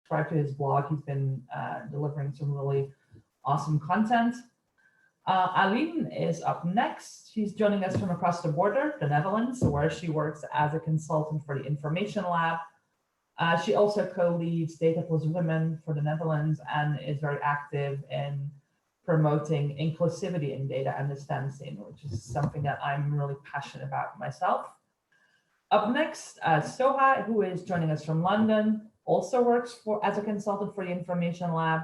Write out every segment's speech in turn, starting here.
subscribe to his blog. He's been delivering some really awesome content. Aline is up next. She's joining us from across the border, the Netherlands, where she works as a consultant for the Information Lab. She also co-leads Data Plus Women for the Netherlands and is very active in promoting inclusivity in data and the STEM scene, which is something that I'm really passionate about myself. Up next, Soha, who is joining us from London, also works as a consultant for the Information Lab.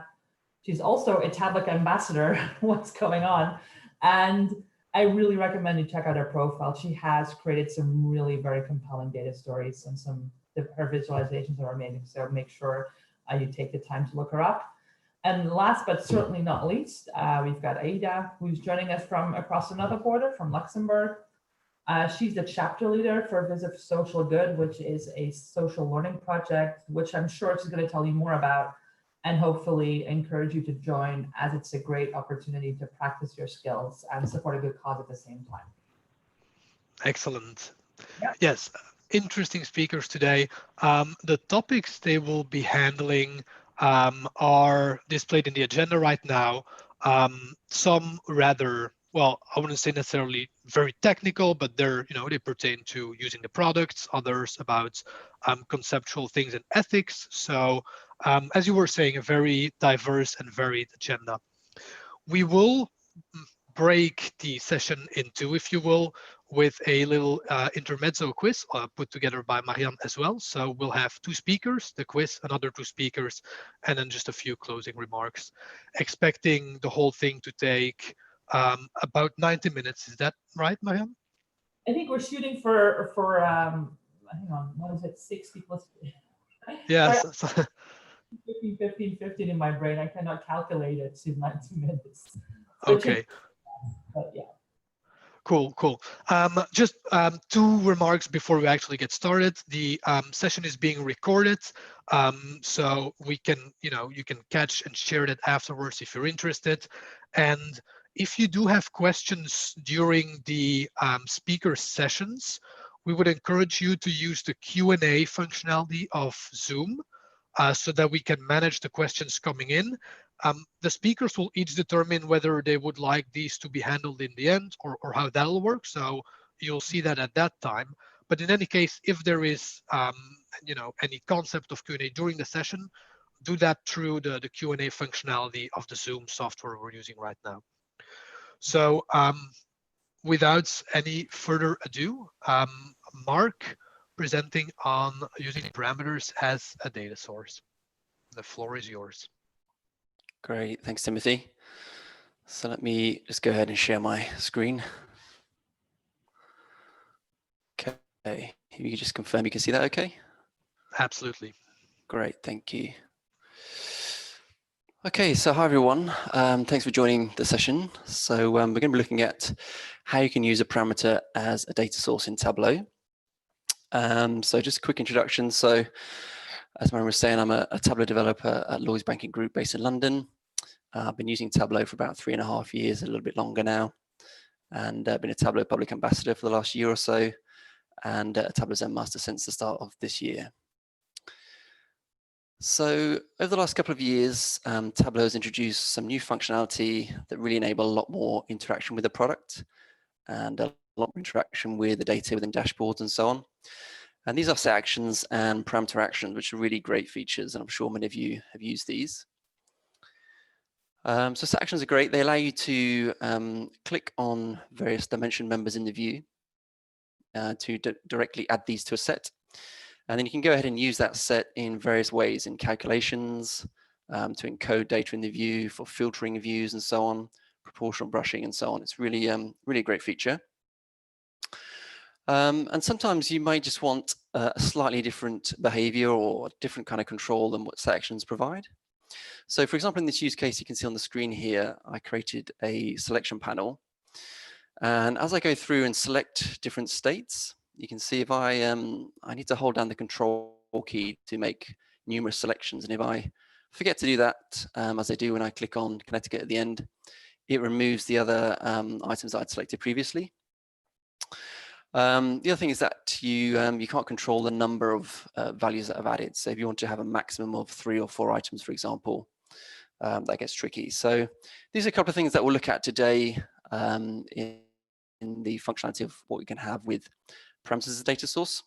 She's also a Tableau ambassador, what's going on. And I really recommend you check out her profile. She has created some really very compelling data stories, and her visualizations are amazing. So make sure you take the time to look her up. And last but certainly not least, we've got Aida, who's joining us from across another border, from Luxembourg. She's the chapter leader for Visit Social Good, which is a social learning project, which I'm sure she's going to tell you more about, and hopefully encourage you to join, as it's a great opportunity to practice your skills and support a good cause at the same time. Excellent. Yeah. Yes, interesting speakers today. The topics they will be handling are displayed in the agenda right now. Some rather, well, I wouldn't say necessarily very technical, but they're, they pertain to using the products, others about conceptual things and ethics. So as you were saying, a very diverse and varied agenda. We will break the session in two, if you will, with a little intermezzo quiz put together by Marianne as well. So we'll have two speakers, the quiz, another two speakers, and then just a few closing remarks. Expecting the whole thing to take about 90 minutes. Is that right, Marianne? I think we're shooting for hang on, what is it, 60 plus? Yes. 15 in my brain. I cannot calculate it to 90 minutes. So okay. But yeah. Cool. Just two remarks before we actually get started. The session is being recorded, so we can, you can catch and share it afterwards if you're interested. And if you do have questions during the speaker sessions, we would encourage you to use the Q&A functionality of Zoom so that we can manage the questions coming in. The speakers will each determine whether they would like these to be handled in the end or how that'll work. So you'll see that at that time. But in any case, if there is, any concept of Q&A during the session, do that through the Q&A functionality of the Zoom software we're using right now. So without any further ado, Marc presenting on using parameters as a data source. The floor is yours. Great, thanks, Timothy. So let me just go ahead and share my screen. Okay, if you could just confirm you can see that okay? Absolutely. Great, thank you. Okay, so hi everyone. Thanks for joining the session. So we're going to be looking at how you can use a parameter as a data source in Tableau. So just a quick introduction. So as Marianne was saying, I'm a Tableau developer at Lloyds Banking Group based in London. I've been using Tableau for about 3.5 years, a little bit longer now, and I've been a Tableau public ambassador for the last year or so, and a Tableau Zen Master since the start of this year. So over the last couple of years, Tableau has introduced some new functionality that really enable a lot more interaction with the product and a lot more interaction with the data within dashboards and so on. And these are set actions and parameter actions, which are really great features, and I'm sure many of you have used these. So set actions are great. They allow you to click on various dimension members in the view to directly add these to a set. And then you can go ahead and use that set in various ways, in calculations, to encode data in the view, for filtering views and so on, proportional brushing and so on. It's really, really a great feature. And sometimes you might just want a slightly different behavior or a different kind of control than what set actions provide. So for example, in this use case, you can see on the screen here, I created a selection panel. And as I go through and select different states, you can see if I need to hold down the control key to make numerous selections. And if I forget to do that, as I do when I click on Connecticut at the end, it removes the other items that I'd selected previously. The other thing is that you can't control the number of values that I've added. So if you want to have a maximum of 3 or 4 items, for example, that gets tricky. So these are a couple of things that we'll look at today in the functionality of what we can have with parameters as a data source.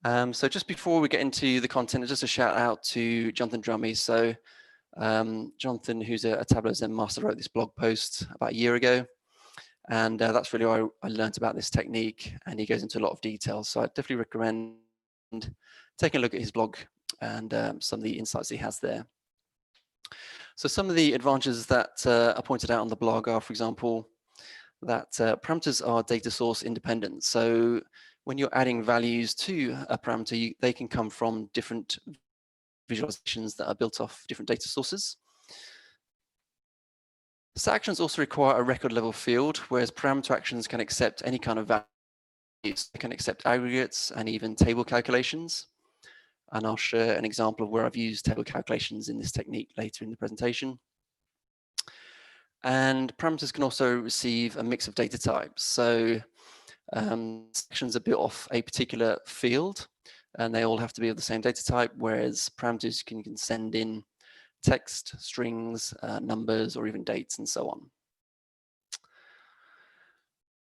So just before we get into the content, just a shout out to Jonathan Drummy. So Jonathan, who's a Tableau Zen Master, wrote this blog post about a year ago. And that's really how I learned about this technique, and he goes into a lot of detail. So I definitely recommend taking a look at his blog and some of the insights he has there. So some of the advantages that are pointed out on the blog are, for example, that parameters are data source independent. So when you're adding values to a parameter, they can come from different visualizations that are built off different data sources. Set actions also require a record level field, whereas parameter actions can accept any kind of values. They can accept aggregates and even table calculations. And I'll share an example of where I've used table calculations in this technique later in the presentation. And parameters can also receive a mix of data types. So sections are built off a particular field, and they all have to be of the same data type, whereas parameters can send in text, strings, numbers, or even dates, and so on.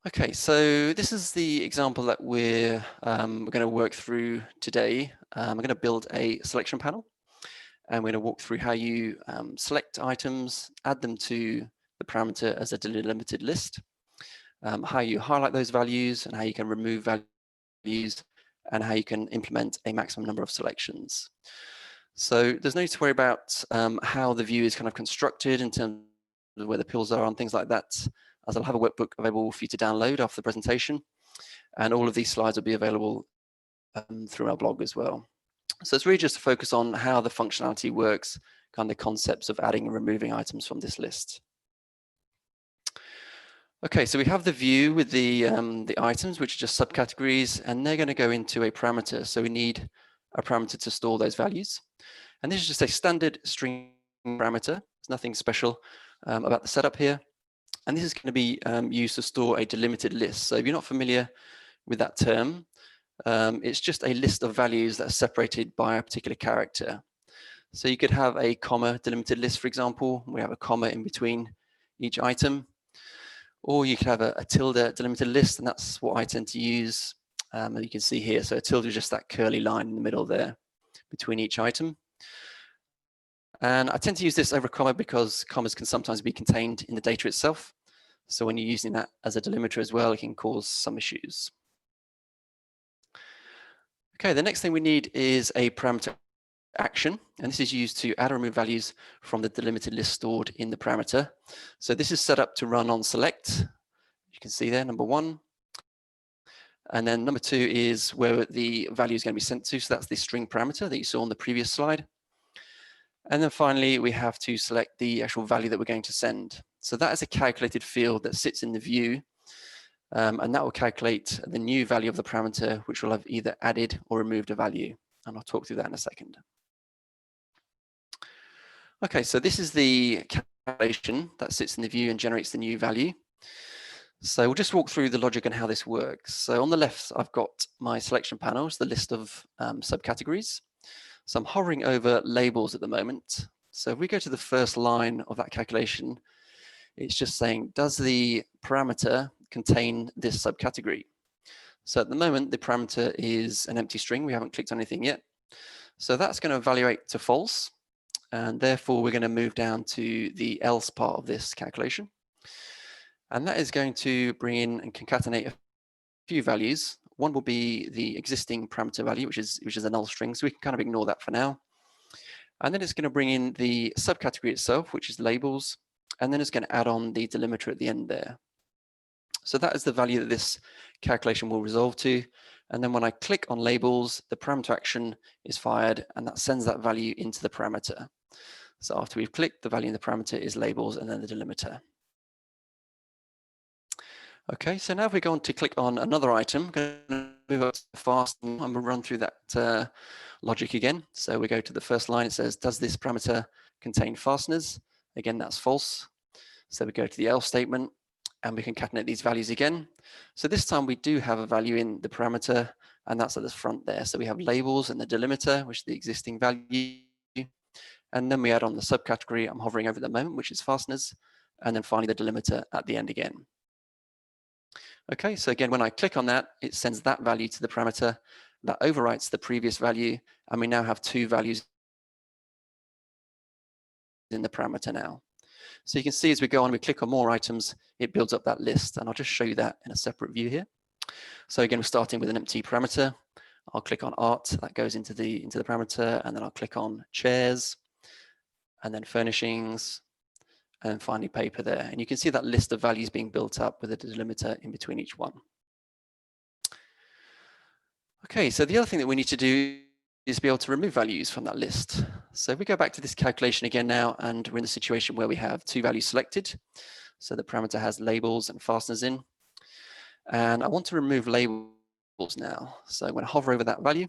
Okay, so this is the example that we're going to work through today. I'm going to build a selection panel, and we're going to walk through how you select items, add them to the parameter as a delimited list, how you highlight those values, and how you can remove values, and how you can implement a maximum number of selections. So there's no need to worry about how the view is kind of constructed in terms of where the pills are and things like that, as I'll have a workbook available for you to download after the presentation. And all of these slides will be available through our blog as well. So it's really just to focus on how the functionality works, kind of the concepts of adding and removing items from this list. Okay, so we have the view with the items, which are just subcategories, and they're going to go into a parameter. So we need a parameter to store those values. And this is just a standard string parameter. There's nothing special about the setup here. And this is going to be used to store a delimited list. So if you're not familiar with that term, it's just a list of values that are separated by a particular character. So you could have a comma delimited list, for example. We have a comma in between each item. Or you could have a tilde delimited list, and that's what I tend to use. And you can see here, so a tilde is just that curly line in the middle there between each item. And I tend to use this over comma because commas can sometimes be contained in the data itself. So when you're using that as a delimiter as well, it can cause some issues. Okay, the next thing we need is a parameter action, and this is used to add or remove values from the delimited list stored in the parameter. So this is set up to run on select. You can see there, number 1. And then number 2 is where the value is going to be sent to. So that's the string parameter that you saw on the previous slide. And then finally, we have to select the actual value that we're going to send. So that is a calculated field that sits in the view, and that will calculate the new value of the parameter, which will have either added or removed a value. And I'll talk through that in a second. Okay, so this is the calculation that sits in the view and generates the new value. So we'll just walk through the logic and how this works. So on the left, I've got my selection panels, the list of subcategories. So I'm hovering over labels at the moment. So if we go to the first line of that calculation, it's just saying, does the parameter contain this subcategory? So at the moment, the parameter is an empty string. We haven't clicked on anything yet. So that's going to evaluate to false. And therefore, we're going to move down to the else part of this calculation. And that is going to bring in and concatenate a few values. One will be the existing parameter value, which is a null string. So we can kind of ignore that for now. And then it's going to bring in the subcategory itself, which is labels. And then it's going to add on the delimiter at the end there. So that is the value that this calculation will resolve to. And then when I click on labels, the parameter action is fired, and that sends that value into the parameter. So after we've clicked, the value in the parameter is labels and then the delimiter. Okay, so now if we go on to click on another item, I'm going to move up to fast, and I'm going to run through that logic again. So we go to the first line, it says, does this parameter contain fasteners? Again, that's false. So we go to the else statement, and we concatenate these values again. So this time we do have a value in the parameter, and that's at the front there. So we have labels and the delimiter, which is the existing value. And then we add on the subcategory I'm hovering over at the moment, which is fasteners. And then finally the delimiter at the end again. Okay, so again, when I click on that, it sends that value to the parameter. That overwrites the previous value. And we now have two values in the parameter now. So you can see as we go on, we click on more items, it builds up that list. And I'll just show you that in a separate view here. So again, we're starting with an empty parameter. I'll click on art, that goes into the parameter, and then I'll click on chairs, and then furnishings, and finally paper there. And you can see that list of values being built up with a delimiter in between each one. Okay, so the other thing that we need to do is be able to remove values from that list. So if we go back to this calculation again now, and we're in the situation where we have two values selected. So the parameter has labels and fasteners in. And I want to remove labels now. So I'm going to hover over that value,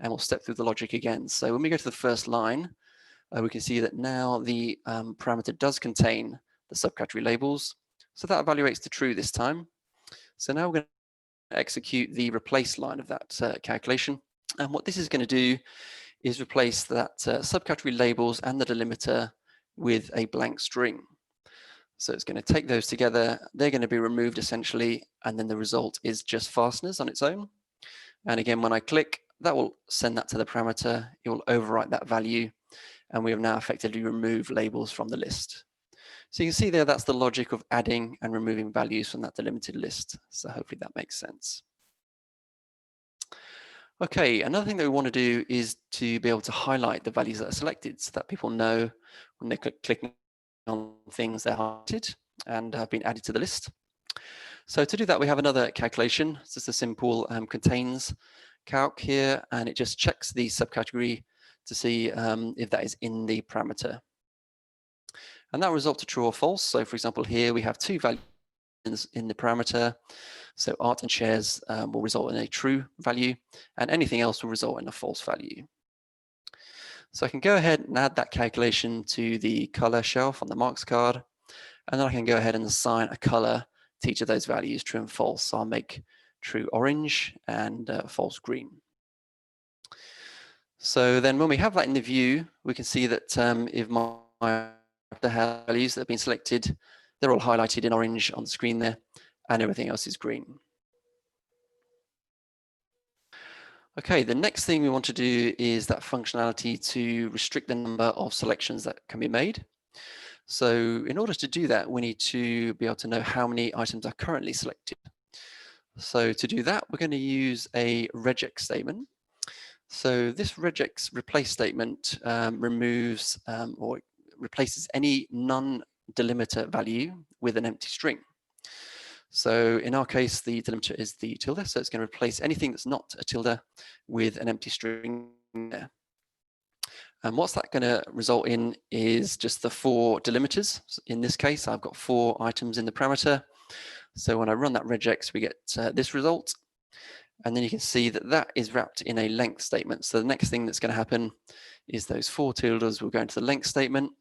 and we'll step through the logic again. So when we go to the first line, we can see that now the parameter does contain the subcategory labels. So that evaluates to true this time. So now we're going to execute the replace line of that calculation. And what this is going to do is replace that subcategory labels and the delimiter with a blank string. So it's going to take those together. They're going to be removed essentially. And then the result is just fasteners on its own. And again, when I click, that will send that to the parameter. It will overwrite that value. And we have now effectively removed labels from the list. So you can see there, that's the logic of adding and removing values from that delimited list. So hopefully that makes sense. Okay, another thing that we want to do is to be able to highlight the values that are selected so that people know when they're clicking on things they're highlighted and have been added to the list. So to do that, we have another calculation. It's just a simple contains calc here, and it just checks the subcategory to see if that is in the parameter. And that will result to true or false. So for example, here we have two values in the parameter. So art and chairs will result in a true value, and anything else will result in a false value. So I can go ahead and add that calculation to the color shelf on the marks card, and then I can go ahead and assign a color to each of those values, true and false. So I'll make true orange and false green. So then when we have that in the view, we can see that if my values that have been selected, they're all highlighted in orange on the screen there, and everything else is green. Okay, the next thing we want to do is that functionality to restrict the number of selections that can be made. So in order to do that, we need to be able to know how many items are currently selected. So to do that, we're going to use a regex statement. So this regex replace statement removes or replaces any non-delimiter value with an empty string. So in our case, the delimiter is the tilde, so it's going to replace anything that's not a tilde with an empty string there. And what's that going to result in is just the 4 delimiters. In this case, I've got 4 items in the parameter. So when I run that regex, we get this result. And then you can see that that is wrapped in a length statement. So the next thing that's going to happen is those 4 tildes will go into the length statement.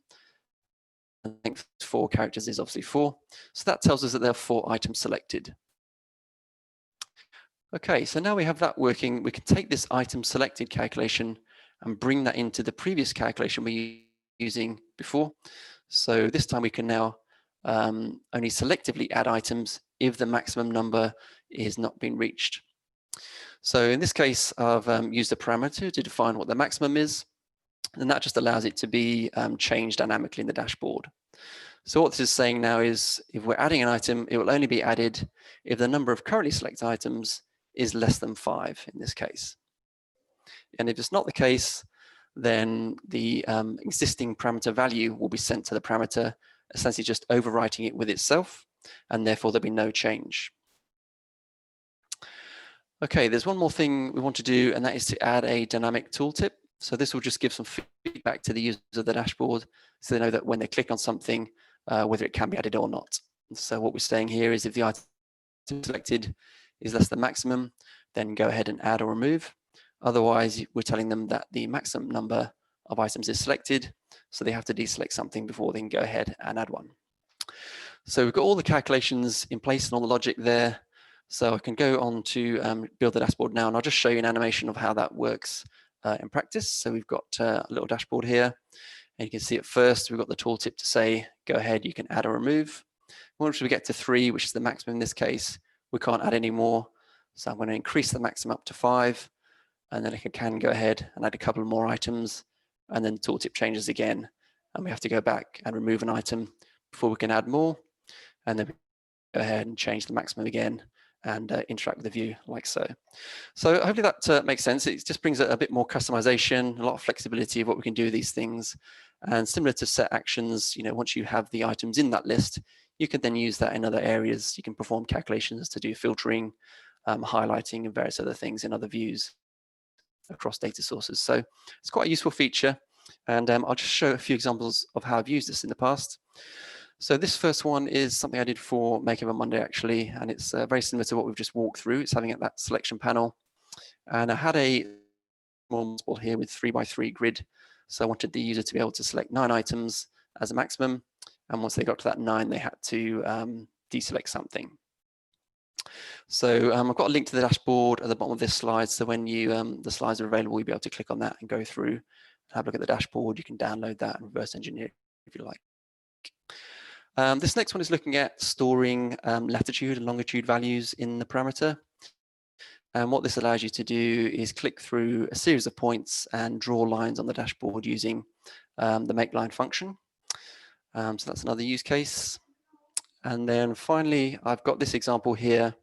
The length 4 characters is obviously 4. So that tells us that there are 4 items selected. Okay, so now we have that working. We can take this item selected calculation and bring that into the previous calculation we were using before. So this time we can now only selectively add items if the maximum number is not being reached. So in this case, I've used a parameter to define what the maximum is, and that just allows it to be changed dynamically in the dashboard. So what this is saying now is if we're adding an item, it will only be added if the number of currently selected items is less than 5 in this case. And if it's not the case, then the existing parameter value will be sent to the parameter, essentially just overwriting it with itself, and therefore there'll be no change. Okay, there's one more thing we want to do, and that is to add a dynamic tooltip. So this will just give some feedback to the users of the dashboard so they know that when they click on something, whether it can be added or not. So what we're saying here is if the item selected is less than maximum, then go ahead and add or remove. Otherwise, we're telling them that the maximum number of items is selected, so they have to deselect something before they can go ahead and add one. So we've got all the calculations in place and all the logic there. So I can go on to build the dashboard now, and I'll just show you an animation of how that works in practice. So we've got a little dashboard here, and you can see at first we've got the tooltip to say, go ahead, you can add or remove. Once we get to 3, which is the maximum in this case, we can't add any more. So I'm going to increase the maximum up to 5, and then I can go ahead and add a couple more items, and then the tooltip changes again, and we have to go back and remove an item before we can add more, and then we go ahead and change the maximum again and interact with the view like so. So hopefully that makes sense. It just brings a bit more customization, a lot of flexibility of what we can do with these things. And similar to set actions, you know, once you have the items in that list, you can then use that in other areas. You can perform calculations to do filtering, highlighting, and various other things in other views across data sources. So it's quite a useful feature. And I'll just show a few examples of how I've used this in the past. So this first one is something I did for Makeover Monday, actually, and it's very similar to what we've just walked through. It's having that selection panel. And I had a small board here with 3x3 grid. So I wanted the user to be able to select 9 items as a maximum. And once they got to that 9, they had to deselect something. So I've got a link to the dashboard at the bottom of this slide. So when you the slides are available, you'll be able to click on that and go through and have a look at the dashboard. You can download that and reverse engineer it if you like. This next one is looking at storing latitude and longitude values in the parameter. And what this allows you to do is click through a series of points and draw lines on the dashboard using the make line function. So that's another use case. And then finally, I've got this example here,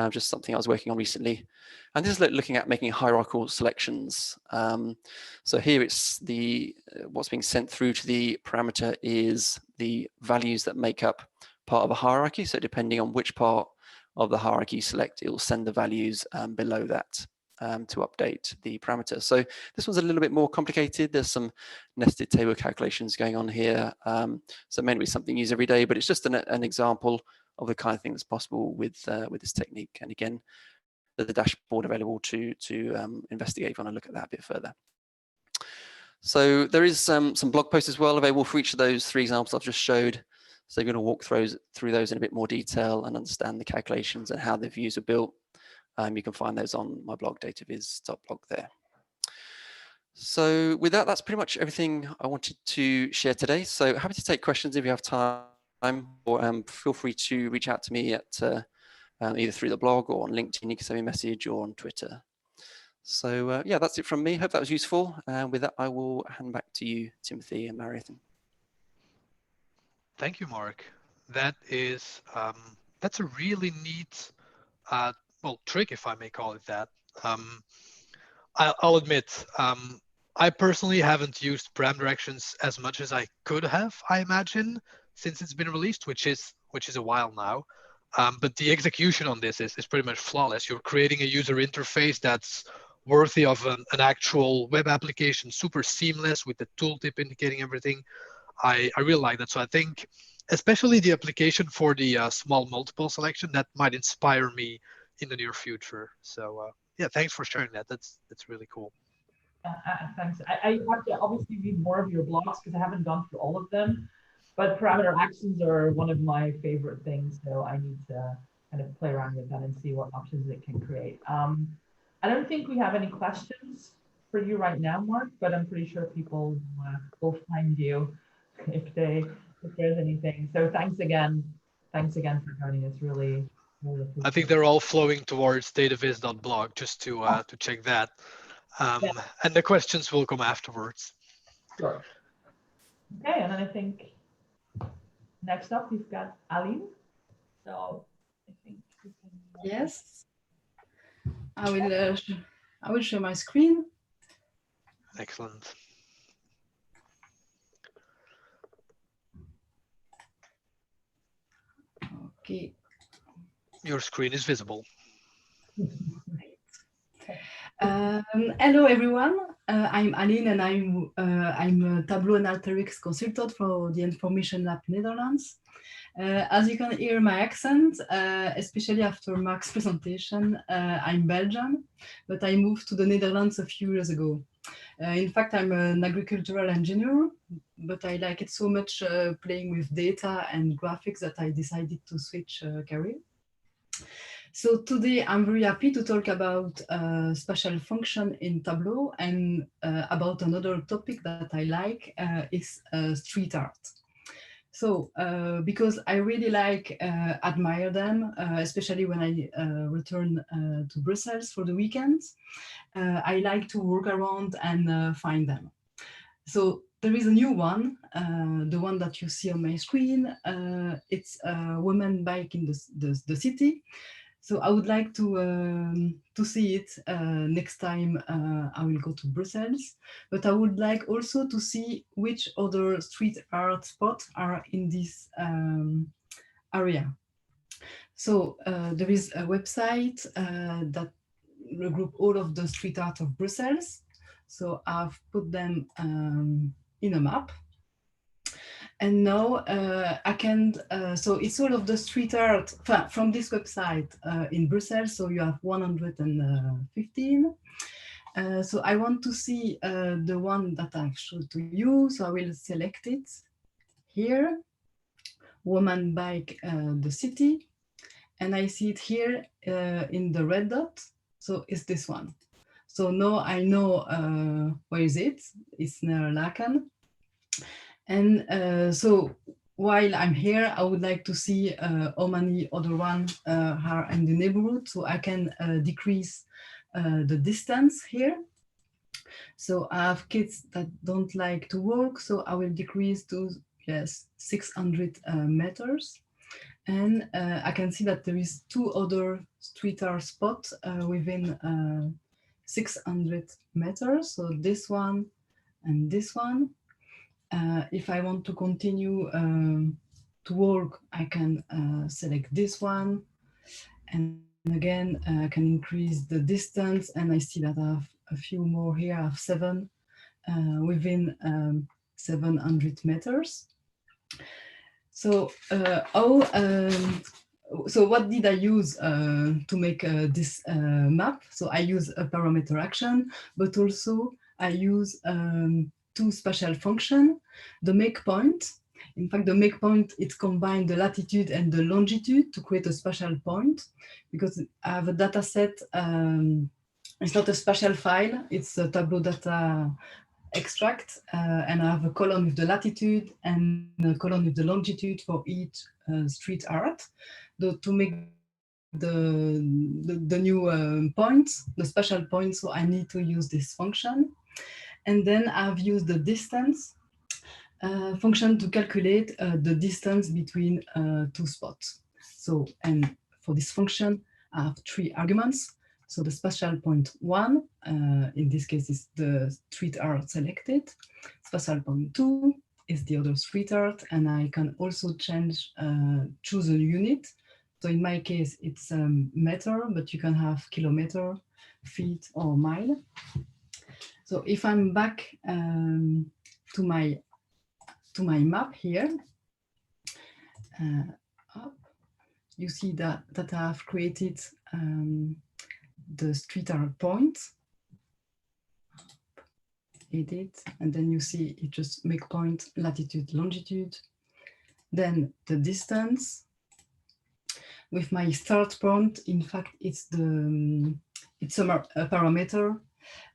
just something I was working on recently. And this is looking at making hierarchical selections. So here it's what's being sent through to the parameter is the values that make up part of a hierarchy. So depending on which part of the hierarchy you select, it will send the values below that to update the parameter. So this one's a little bit more complicated. There's some nested table calculations going on here. So mainly something used every day, but it's just an example of the kind of thing that's possible with this technique. And again, there's the dashboard available to investigate if you want to look at that a bit further. So there is some blog posts as well available for each of those 3 examples I've just showed. So you're going to walk through those in a bit more detail and understand the calculations and how the views are built. You can find those on my blog, dataviz.blog there. So with that, that's pretty much everything I wanted to share today. So happy to take questions if you have time, or feel free to reach out to me at either through the blog or on LinkedIn. You can send me a message, or on Twitter. So yeah, that's it from me. Hope that was useful. And with that, I will hand back to you, Timothy and Mariethan. Thank you, Mark. That is that's a really neat trick, if I may call it that. I'll admit, I personally haven't used param directions as much as I could have, I imagine, since it's been released, which is a while now. But the execution on this is pretty much flawless. You're creating a user interface that's worthy of an actual web application, super seamless with the tooltip indicating everything. I really like that. So I think, especially the application for the small multiple selection, that might inspire me in the near future. So yeah, thanks for sharing that. That's really cool. Thanks. I have to obviously read more of your blogs because I haven't gone through all of them, but parameter actions are one of my favorite things. So I need to kind of play around with that and see what options it can create. I don't think we have any questions for you right now, Mark, but I'm pretty sure people will find you if there's anything. So thanks again for joining us. Really I think they're all flowing towards dataviz.blog just to check that. Yeah. And the questions will come afterwards. Sure. Okay, and then I think next up we've got Aline. So I think we can... Yes, I will share my screen. Excellent. Okay. Your screen is visible. Hello, everyone. I'm Aline, and I'm a Tableau and Alteryx consultant for the Information Lab Netherlands. As you can hear my accent, especially after Marc's presentation, I'm Belgian, but I moved to the Netherlands a few years ago. In fact, I'm an agricultural engineer, but I like it so much playing with data and graphics that I decided to switch career. So today I'm very happy to talk about spatial function in Tableau and about another topic that I like is street art. So because I really admire them, especially when I return to Brussels for the weekends, I like to work around and find them. So there is a new one, the one that you see on my screen. It's a woman bike in the city. So I would like to see it next time I will go to Brussels. But I would like also to see which other street art spots are in this area. So there is a website that regroups all of the street art of Brussels. So I've put them in a map. And now I can, so it's all of the street art from this website in Brussels. So you have 115. So I want to see the one that I've showed to you. So I will select it here, woman bike the city. And I see it here in the red dot. So it's this one. So now I know where is it. It's near Laken. And so while I'm here, I would like to see how many other ones are in the neighborhood, so I can decrease the distance here. So I have kids that don't like to walk, so I will decrease to 600 meters. And I can see that there is 2 other street art spots within 600 meters. So this one and this one. If I want to continue to walk, I can select this one. And again, I can increase the distance. And I see that I have a few more here. I have 7 within 700 meters. So so what did I use to make this map? So I use a parameter action, but also I use 2 spatial functions. The make point, in fact, the make point, it combines the latitude and the longitude to create a spatial point, because I have a data set. It's not a spatial file, it's a Tableau data extract, and I have a column with the latitude and a column with the longitude for each street art. To make the new points, the spatial points, so I need to use this function. And then I've used the distance function to calculate the distance between 2 spots. So, and for this function, I have 3 arguments. So the spatial point 1, in this case, is the street art selected. Spatial point 2 is the other street art, and I can also choose a unit. So in my case, it's meter, but you can have kilometer, feet, or mile. So if I'm back to my map here, you see that I've created the street art point, edit, and then you see it just make point, latitude, longitude, then the distance. With my start point, in fact, it's a parameter.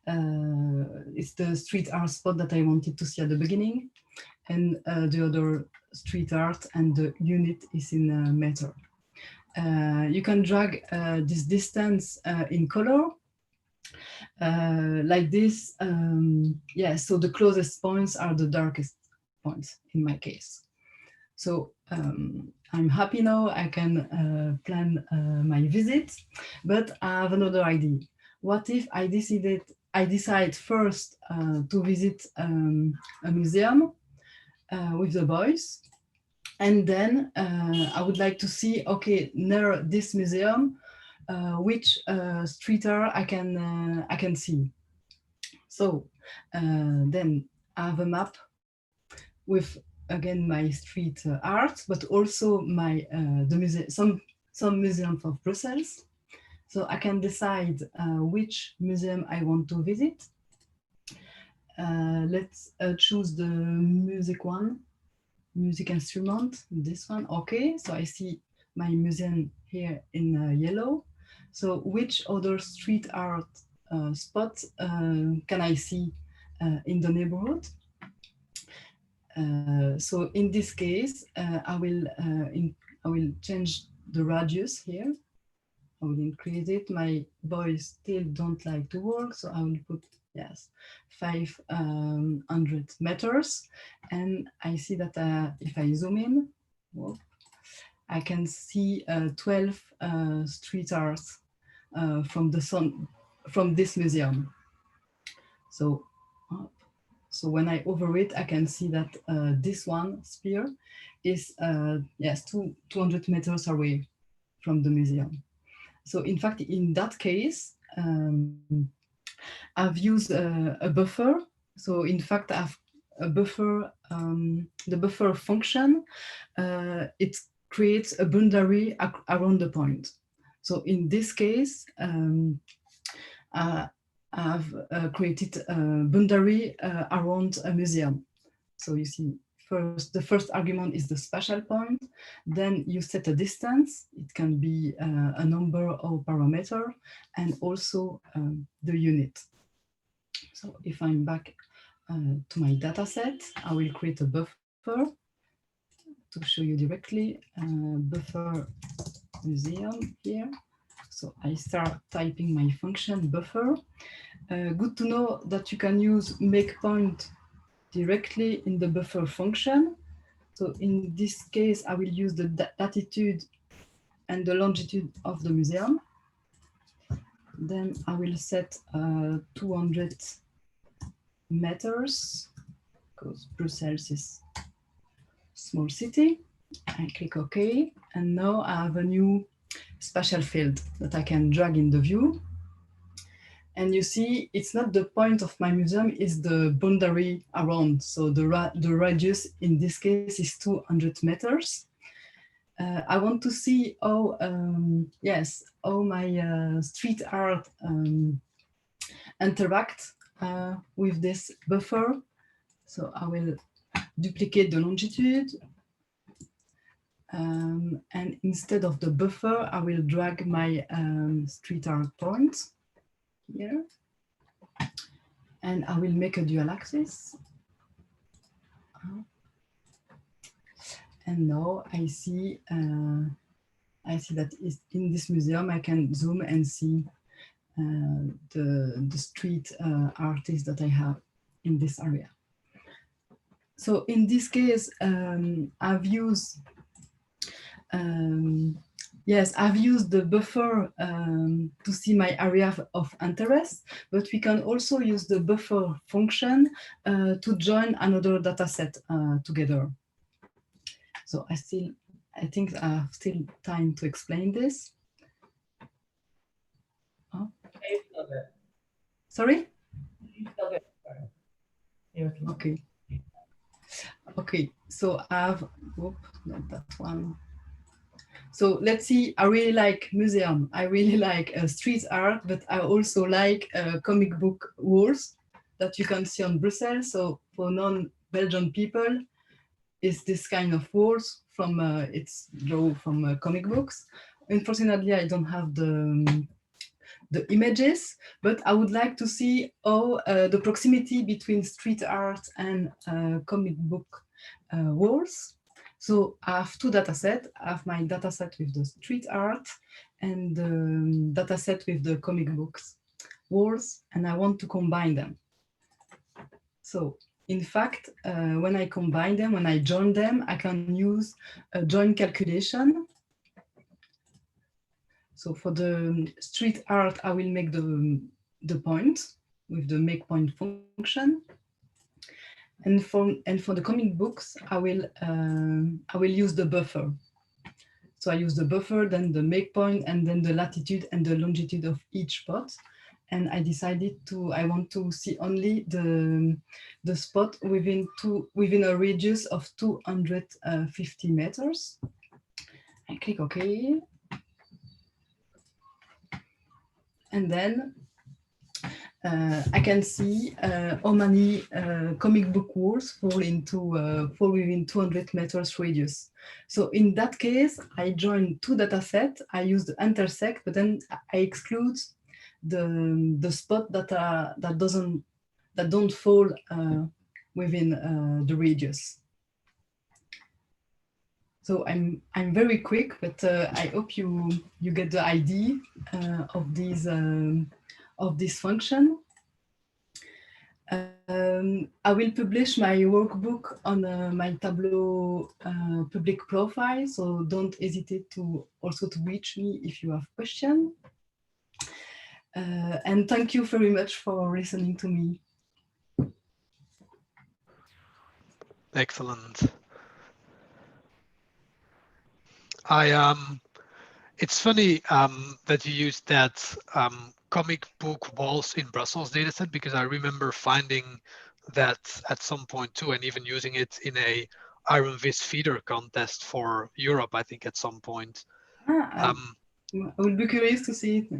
It's the street art spot that I wanted to see at the beginning, and the other street art and the unit is in meter. You can drag this distance in color like this. So the closest points are the darkest points in my case. So I'm happy now, I can plan my visit, but I have another idea. What if I decide first to visit a museum with the boys, and then I would like to see, okay, near this museum, which street art I can see. So Then I have a map with, again, my street art, but also my some museums of Brussels. So I can decide which museum I want to visit. Let's choose the music one, music instrument, this one. Okay, so I see my museum here in yellow. So which other street art spot can I see in the neighborhood? So in this case, I will change the radius here. I will increase it. My boys still don't like to work, so I will put, yes, 500 meters. And I see that if I zoom in, whoop, I can see 12 street arts from this museum. So when I hover it, I can see that this one sphere is, yes, 200 meters away from the museum. So in fact, in that case, I've used a buffer. So in fact, I've a buffer, the buffer function, it creates a boundary around the point. So in this case, I've created a boundary around a museum. So you see, the first argument is the spatial point. Then you set a distance. It can be a number or parameter, and also the unit. So if I'm back to my data set, I will create a buffer to show you directly. Buffer museum here. So I start typing my function buffer. Good to know that you can use make point directly in the buffer function. So in this case, I will use the latitude and the longitude of the museum. Then I will set 200 meters because Brussels is a small city. I click OK. And now I have a new spatial field that I can drag in the view. And you see, it's not the point of my museum, it's the boundary around. So the radius in this case is 200 meters. I want to see how, how my street art interact with this buffer. So I will duplicate the longitude. And instead of the buffer, I will drag my street art point here. And I will make a dual axis. And now I see that in this museum, I can zoom and see the street artists that I have in this area. So in this case, I've used I've used the buffer to see my area of interest, but we can also use the buffer function to join another data set together. So I think I have still time to explain this. Oh. Sorry? Okay. Okay, so I have, not that one. So let's see, I really like museum. I really like street art, but I also like comic book walls that you can see on Brussels. So for non-Belgian people, it's this kind of walls from, it's drawn from comic books. Unfortunately, I don't have the images, but I would like to see how the proximity between street art and comic book walls. So I have two data sets. I have my data set with the street art and the data set with the comic books walls, and I want to combine them. So in fact, when I combine them, when I join them, I can use a join calculation. So for the street art, I will make the point with the make point function. And for the comic books, I will use the buffer. So I use the buffer, then the make point, and then the latitude and the longitude of each spot. and I decided I want to see only the spot within a radius of 250 meters. I click OK. And then I can see how many comic book walls fall within 200 meters radius. So in that case, I join two data sets. I use the intersect, but then I exclude the spot that don't fall within the radius. So I'm very quick, but I hope you get the idea of this function. I will publish my workbook on my Tableau public profile, so don't hesitate to reach me if you have questions. And thank you very much for listening to me. Excellent. It's funny that you used that comic book walls in Brussels dataset, because I remember finding that at some point too, and even using it in a Iron Vis feeder contest for Europe, I think at some point. I will be curious to see it.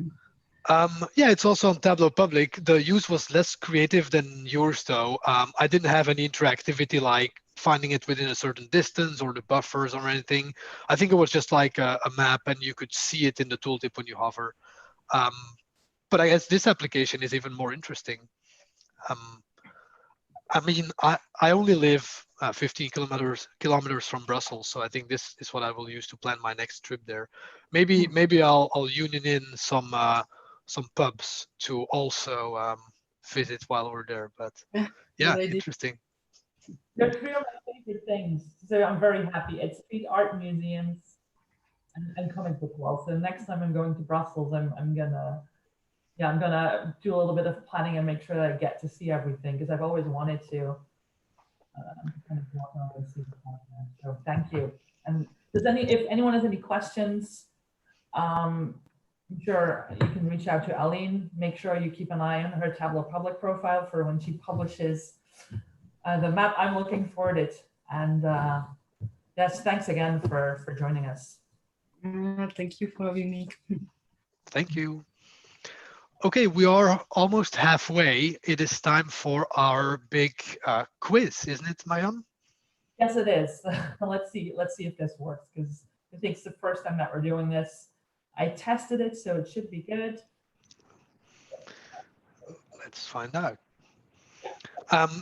Yeah, it's also on Tableau Public. The use was less creative than yours though. I didn't have any interactivity like finding it within a certain distance or the buffers or anything. I think it was just like a map and you could see it in the tooltip when you hover. But I guess this application is even more interesting. I mean, I only live 15 kilometers from Brussels, so I think this is what I will use to plan my next trip there. Maybe I'll union in some pubs to also visit while we're there. But yeah, interesting. They're three of my favorite things, so I'm very happy. It's street art museums and comic book walls. So next time I'm going to Brussels, I'm gonna do a little bit of planning and make sure that I get to see everything, because I've always wanted to kind of walk around and see the content. So thank you. And if anyone has any questions, I'm sure you can reach out to Aline. Make sure you keep an eye on her Tableau public profile for when she publishes the map. I'm looking forward to it. And yes, thanks again for joining us. Thank you for having me. Thank you. Okay, we are almost halfway. It is time for our big quiz, isn't it, Mayam? Yes, it is. Let's see if this works, because I think it's the first time that we're doing this. I tested it, so it should be good. Let's find out.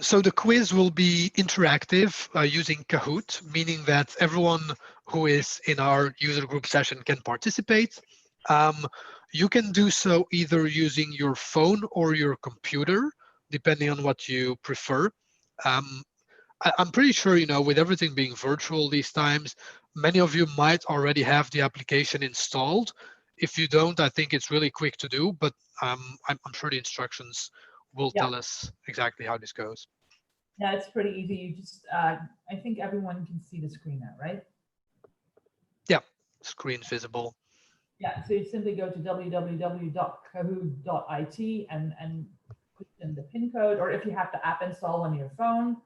So the quiz will be interactive using Kahoot, meaning that everyone who is in our user group session can participate. You can do so either using your phone or your computer, depending on what you prefer. I'm pretty sure, with everything being virtual these times, many of you might already have the application installed. If you don't, I think it's really quick to do, but I'm sure the instructions will tell us exactly how this goes. Yeah, it's pretty easy. You just, I think everyone can see the screen now, right? Yeah, screen's visible. Yeah, so you simply go to www.kahoot.it and put in the PIN code, or if you have the app installed on your phone,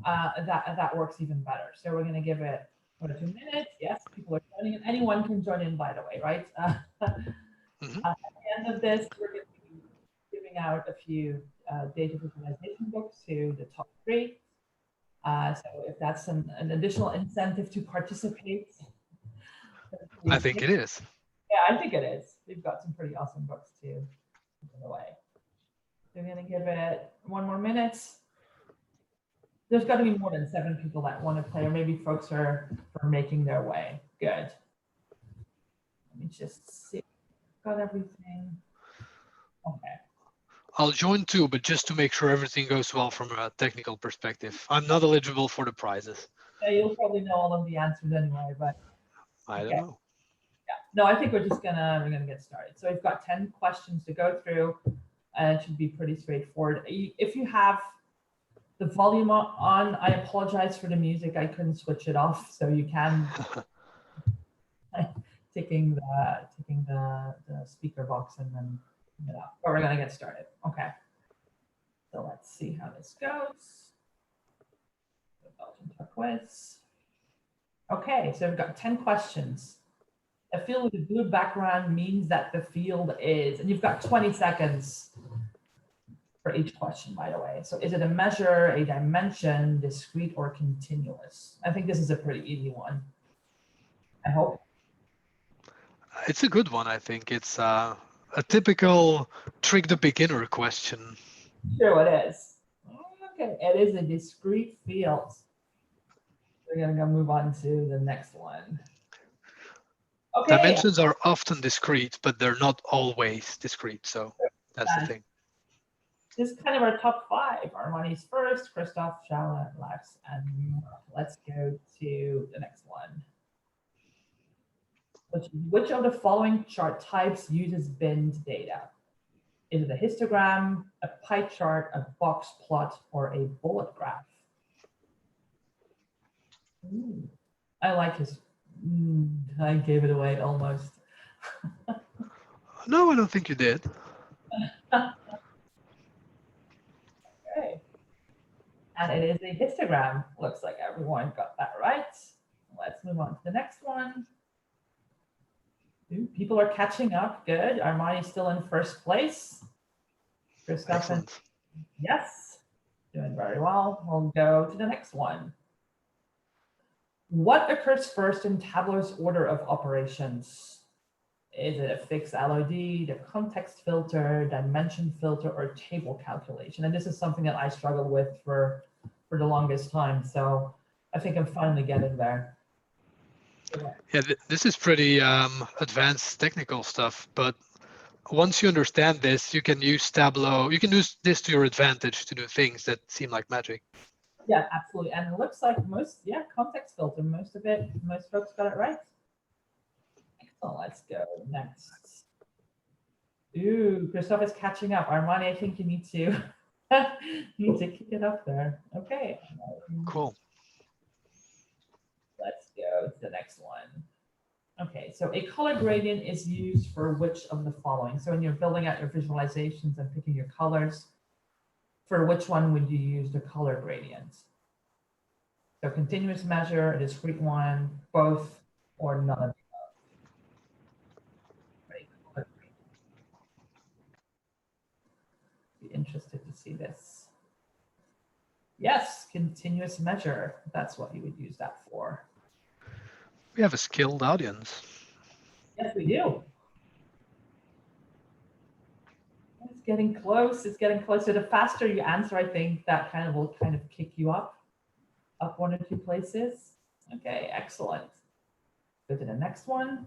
that works even better. So we're going to give it 2 minutes. Yes, people are joining in. Anyone can join in, by the way, right? At the end of this, we're going to be giving out a few data visualization books to the top 3. So if that's an additional incentive to participate. I think it is. Yeah, I think it is. We've got some pretty awesome books to give away. So we're going to give it 1 more minute. There's got to be more than 7 people that want to play, or maybe folks are making their way. Good. Let me just see. Got everything. Okay. I'll join too, but just to make sure everything goes well from a technical perspective. I'm not eligible for the prizes. Yeah, you'll probably know all of the answers anyway, but I don't know. Yeah. No, I think we're gonna get started. So we've got 10 questions to go through, and it should be pretty straightforward. If you have the volume on, I apologize for the music. I couldn't switch it off, so you can ticking the speaker box and then But we're going to get started. Okay. So let's see how this goes. The Belgian turquoise. Okay, so we've got 10 questions. A field with a blue background means that the field is, and you've got 20 seconds for each question, by the way. So is it a measure, a dimension, discrete, or continuous? I think this is a pretty easy one. I hope. It's a good one, I think. It's a typical trick the beginner question. Sure it is. Okay, it is a discrete field. We're gonna go move on to the next one. Okay. Dimensions are often discrete, but they're not always discrete. So that's the thing. This is kind of our top 5. Armani's first, Christophe, Charlotte, Lex, and Marc. Let's go to the next one. Which of the following chart types uses binned data? Is it a histogram, a pie chart, a box plot, or a bullet graph? Ooh, I like his. I gave it away almost. No, I don't think you did. Okay. And it is a histogram. Looks like everyone got that right. Let's move on to the next one. Ooh, people are catching up. Good. Armani's still in first place. Christophe, yes, doing very well. We'll go to the next one. What occurs first in Tableau's order of operations? Is it a fixed LOD, the context filter, dimension filter, or table calculation? And this is something that I struggled with for the longest time. So I think I'm finally getting there. Yeah, this is pretty advanced technical stuff, but once you understand this, you can use Tableau. You can use this to your advantage to do things that seem like magic. Yeah, absolutely. And it looks like context filter, most folks got it right. So let's go next. Ooh, Christophe is catching up. Armani, I think you need to kick it up there. Okay. Cool. Let's go to the next one. Okay, so a color gradient is used for which of the following? So when you're building out your visualizations and picking your colors, for which one would you use the color gradient? So continuous measure, a discrete one, both, or none of the above. Be interested to see this. Yes, continuous measure. That's what you would use that for. We have a skilled audience. Yes, we do. It's getting close. It's getting closer. The faster you answer, I think that will kick you up 1 or 2 places. Okay, excellent. Go to the next one.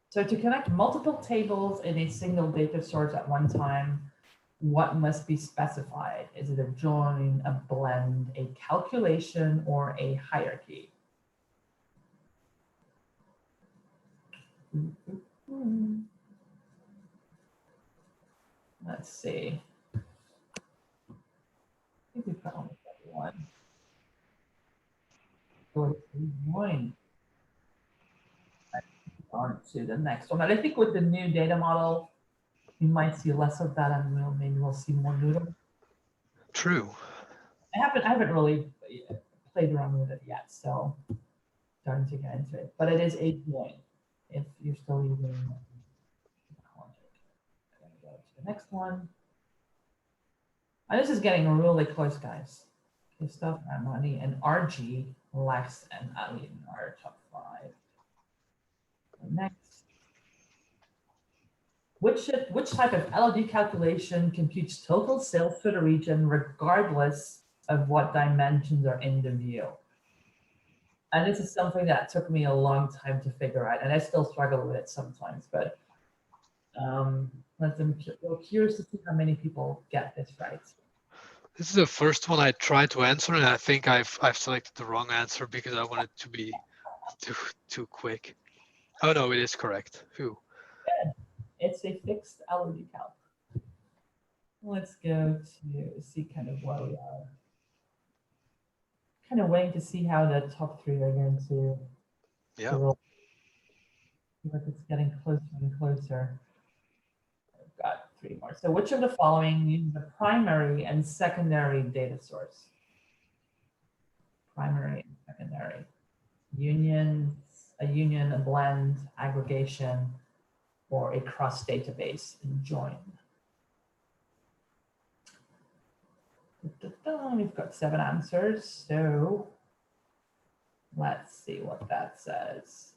So to connect multiple tables in a single data source at one time, what must be specified? Is it a join, a blend, a calculation, or a hierarchy? Let's see. I think we found one. So join. On to the next one. And I think with the new data model, we might see less of that, and maybe we'll see more noodle. True. I haven't really played around with it yet, so starting to get into it. But it is a join if you're still using logic. I'm gonna go to the next one. And this is getting really close, guys. Christophe, Armani, and RG, Lex, and Aline are top 5. Next. Which type of LOD calculation computes total sales for the region regardless of what dimensions are in the view? And this is something that took me a long time to figure out, and I still struggle with it sometimes, but I'm curious to see how many people get this right. This is the first one I tried to answer, and I think I've selected the wrong answer because I wanted to be too quick. Oh no, it is correct. Who? It's a fixed LOD calc. Let's go to see kind of where we are. Kind of waiting to see how the top 3 are going to. Yeah. Feel like it's getting closer and closer. I've got 3 more. So which of the following uses the primary and secondary data source? Primary and secondary. Union, a blend, aggregation, or a cross database and join. We've got 7 answers, so let's see what that says.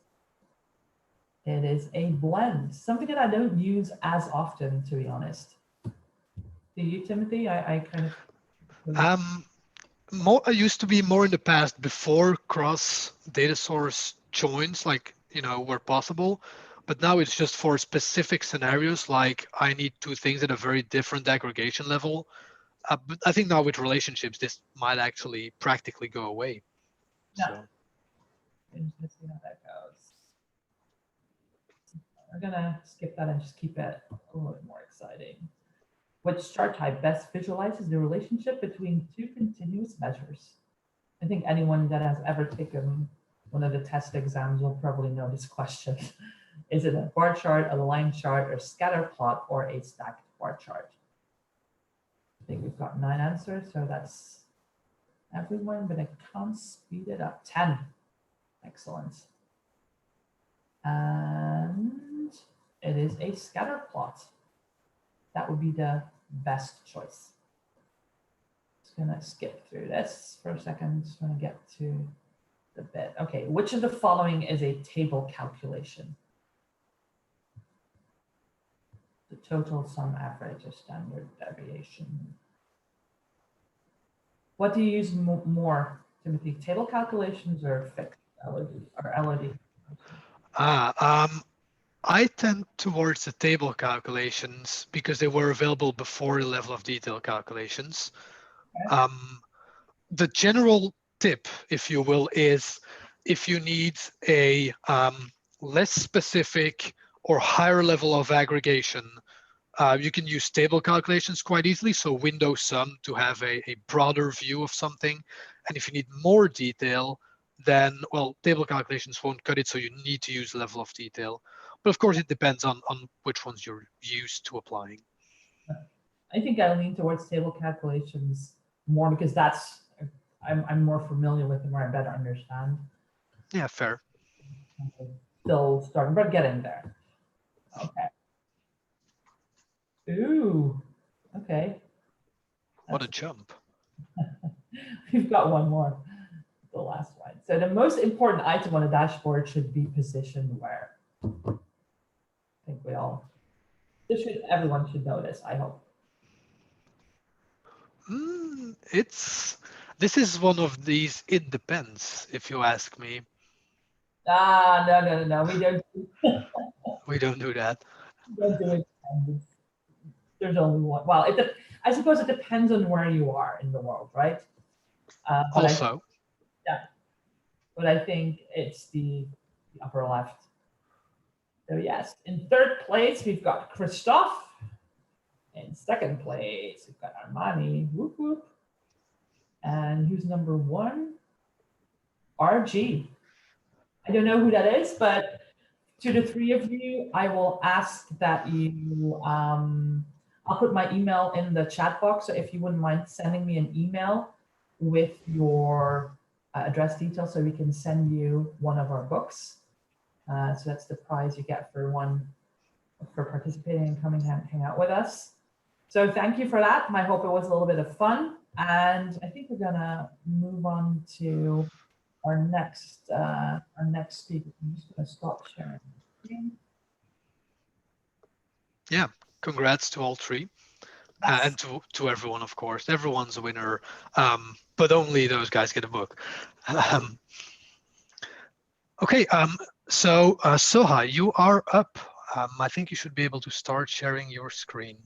It is a blend, something that I don't use as often, to be honest. Do you, Timothy? I kind of. I used to be more in the past before cross data source joins, like, were possible. But now it's just for specific scenarios, like I need 2 things at a very different aggregation level. But I think now with relationships, this might actually practically go away. Yeah. So. Let's see how that goes. We're gonna skip that and just keep it a little bit more exciting. Which chart type best visualizes the relationship between 2 continuous measures? I think anyone that has ever taken one of the test exams will probably know this question. Is it a bar chart, a line chart, or scatter plot, or a stacked bar chart? I think we've got 9 answers, so that's everyone, but I can't speed it up. 10. Excellent. And it is a scatter plot. That would be the best choice. Just gonna skip through this for a second. Just gonna get to the bit. Okay, which of the following is a table calculation? The total sum average or standard deviation. What do you use more, Timothy? Table calculations or fixed LOD or LOD? I tend towards the table calculations because they were available before the level of detail calculations. Okay. The general tip, if you will, is if you need a less specific or higher level of aggregation, you can use table calculations quite easily. So window sum to have a broader view of something. And if you need more detail, then, well, table calculations won't cut it. So you need to use level of detail. But of course, it depends on which ones you're used to applying. I think I lean towards table calculations more because that's, I'm more familiar with them, or I better understand. Yeah, fair. Still starting, but getting there. Okay. Ooh, okay. What a jump. We've got 1 more, the last one. So the most important item on a dashboard should be positioned where? I think everyone should know this, I hope. This is one of these, it depends, if you ask me. No, we don't. We don't do that. We don't do it. There's only one. Well, I suppose it depends on where you are in the world, right? Also. But I think it's the upper left. So yes, in 3rd place, we've got Christophe. In 2nd place, we've got Armani. Whoop, whoop. And who's number 1? RG. I don't know who that is, but to the 3 of you, I will ask that you, I'll put my email in the chat box. So if you wouldn't mind sending me an email with your address details so we can send you one of our books. So that's the prize you get for participating and coming hang out with us. So thank you for that. I hope it was a little bit of fun. And I think we're gonna move on to our next speaker. I'm just gonna stop sharing. Yeah, congrats to all 3. And to everyone, of course. Everyone's a winner, but only those guys get a book. Okay, so Soha, you are up. I think you should be able to start sharing your screen.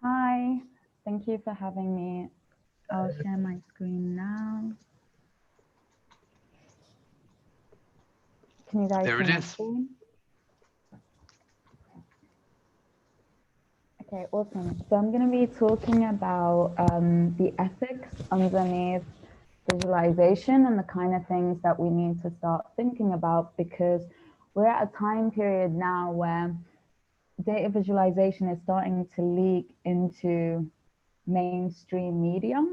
Hi, thank you for having me. I'll share my screen now. Can you guys see my screen? Okay, awesome. So I'm going to be talking about the ethics underneath visualization and the kind of things that we need to start thinking about, because we're at a time period now where data visualization is starting to leak into mainstream media,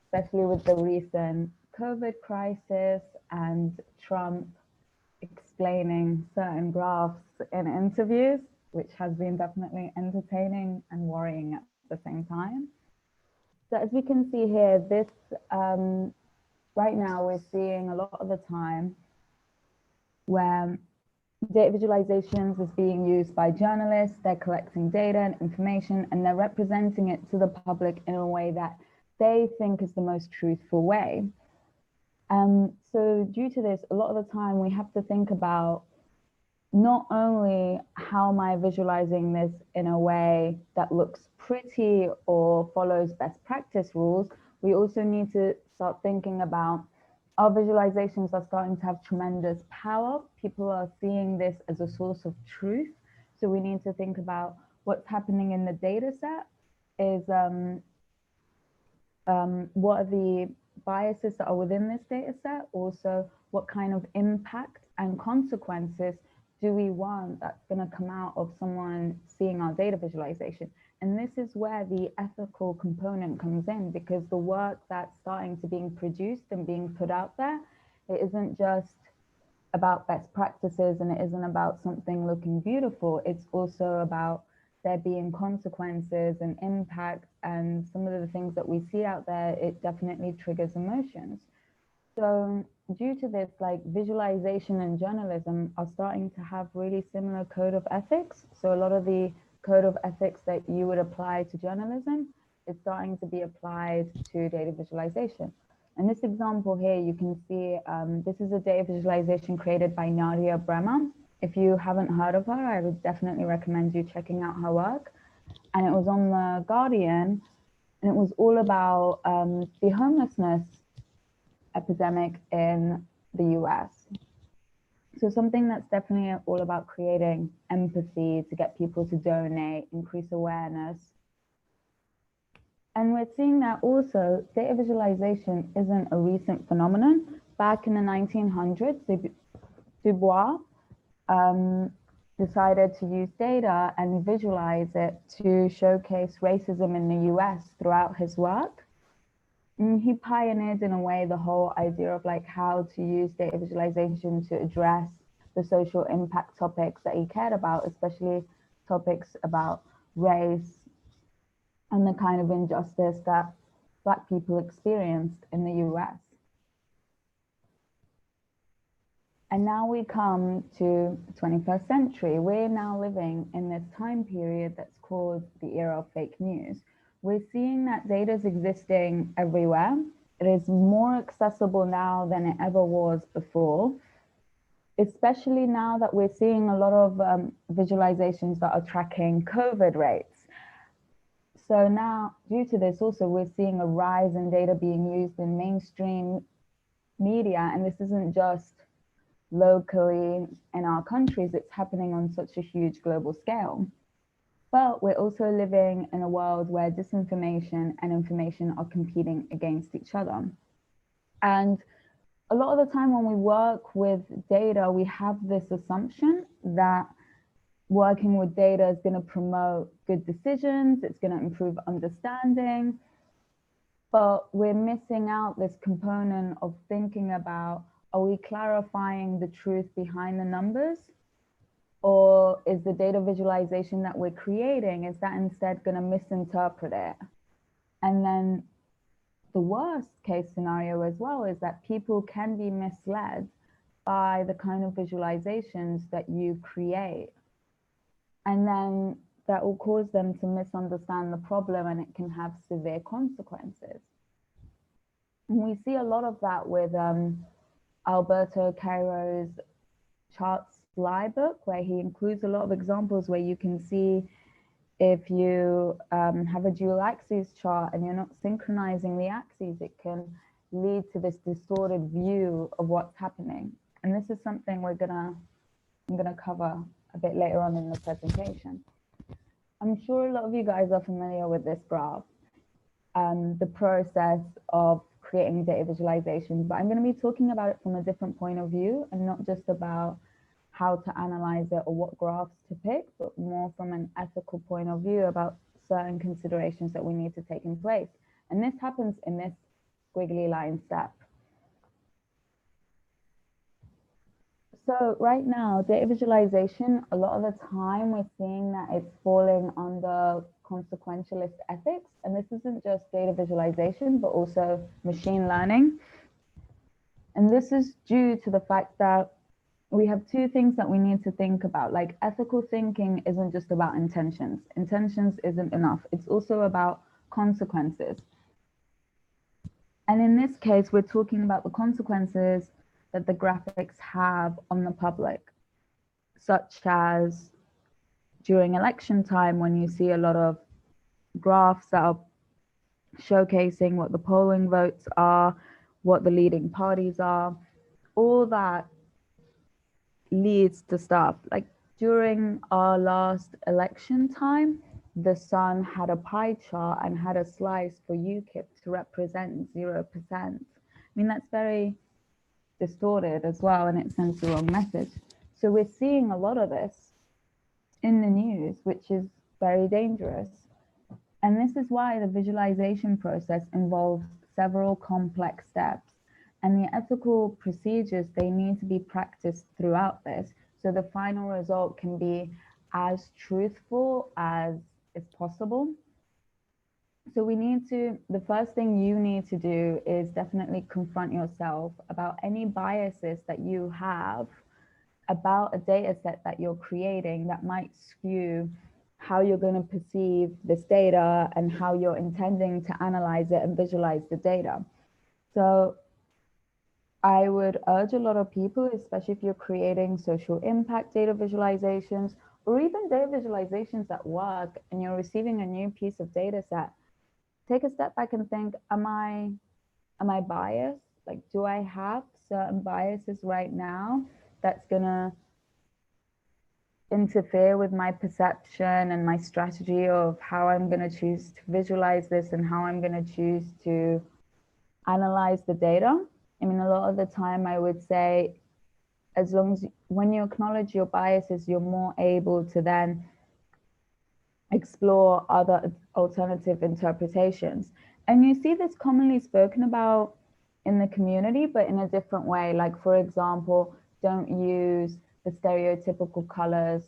especially with the recent COVID crisis and Trump explaining certain graphs in interviews, which has been definitely entertaining and worrying at the same time. So as we can see here, this right now we're seeing a lot of the time where data visualizations is being used by journalists. They're collecting data and information and they're representing it to the public in a way that they think is the most truthful way. So due to this, a lot of the time we have to think about not only how am I visualizing this in a way that looks pretty or follows best practice rules, we also need to start thinking about our visualizations are starting to have tremendous power. People are seeing this as a source of truth. So we need to think about what's happening in the data set is what are the biases that are within this data set? Also, what kind of impact and consequences do we want that's going to come out of someone seeing our data visualization? And this is where the ethical component comes in, because the work that's starting to being produced and being put out there, it isn't just about best practices and it isn't about something looking beautiful. It's also about there being consequences and impact, and some of the things that we see out there, it definitely triggers emotions. So due to this, like visualization and journalism are starting to have really similar code of ethics. So a lot of the code of ethics that you would apply to journalism is starting to be applied to data visualization. In this example here, you can see this is a data visualization created by Nadia Bremer. If you haven't heard of her, I would definitely recommend you checking out her work. And it was on The Guardian, and it was all about the homelessness epidemic in the US. So something that's definitely all about creating empathy to get people to donate, increase awareness. And we're seeing that also data visualization isn't a recent phenomenon. Back in the 1900s, Dubois decided to use data and visualize it to showcase racism in the US throughout his work. And he pioneered in a way the whole idea of like how to use data visualization to address the social impact topics that he cared about, especially topics about race and the kind of injustice that Black people experienced in the US. And now we come to the 21st century. We're now living in this time period that's called the era of fake news. We're seeing that data is existing everywhere. It is more accessible now than it ever was before, especially now that we're seeing a lot of visualizations that are tracking COVID rates. So now, due to this also, we're seeing a rise in data being used in mainstream media, and this isn't just locally in our countries, it's happening on such a huge global scale. But we're also living in a world where disinformation and information are competing against each other. And a lot of the time when we work with data, we have this assumption that working with data is going to promote good decisions, it's going to improve understanding, but we're missing out this component of thinking about, are we clarifying the truth behind the numbers? Or is the data visualization that we're creating, is that instead going to misinterpret it? And then the worst case scenario as well is that people can be misled by the kind of visualizations that you create. And then that will cause them to misunderstand the problem, and it can have severe consequences. And we see a lot of that with Alberto Cairo's charts fly book, where he includes a lot of examples where you can see if you have a dual axis chart and you're not synchronizing the axes, it can lead to this distorted view of what's happening. And this is something I'm gonna cover a bit later on in the presentation. I'm sure a lot of you guys are familiar with this graph, the process of creating data visualization, but I'm going to be talking about it from a different point of view and not just about how to analyze it or what graphs to pick, but more from an ethical point of view about certain considerations that we need to take in place. And this happens in this squiggly line step. So right now, data visualization, a lot of the time we're seeing that it's falling under consequentialist ethics. And this isn't just data visualization, but also machine learning. And this is due to the fact that we have two things that we need to think about. Like, ethical thinking isn't just about intentions. Intentions isn't enough. It's also about consequences. And in this case, we're talking about the consequences that the graphics have on the public, such as during election time, when you see a lot of graphs that are showcasing what the polling votes are, what the leading parties are, all that leads to stuff. Like during our last election time, the Sun had a pie chart and had a slice for UKIP to represent 0%. I mean, that's very distorted as well, and it sends the wrong message. So we're seeing a lot of this in the news, which is very dangerous. And this is why the visualization process involves several complex steps. And the ethical procedures, they need to be practiced throughout this. So the final result can be as truthful as is possible. So we need to, the first thing you need to do is definitely confront yourself about any biases that you have about a data set that you're creating that might skew how you're going to perceive this data and how you're intending to analyze it and visualize the data. So I would urge a lot of people, especially if you're creating social impact data visualizations or even data visualizations at work and you're receiving a new piece of data set, take a step back and think, am I biased? Like, do I have certain biases right now that's gonna interfere with my perception and my strategy of how I'm gonna choose to visualize this and how I'm gonna choose to analyze the data? I mean, a lot of the time I would say, as long as when you acknowledge your biases, you're more able to then explore other alternative interpretations. And you see this commonly spoken about in the community, but in a different way. Like, for example, don't use the stereotypical colors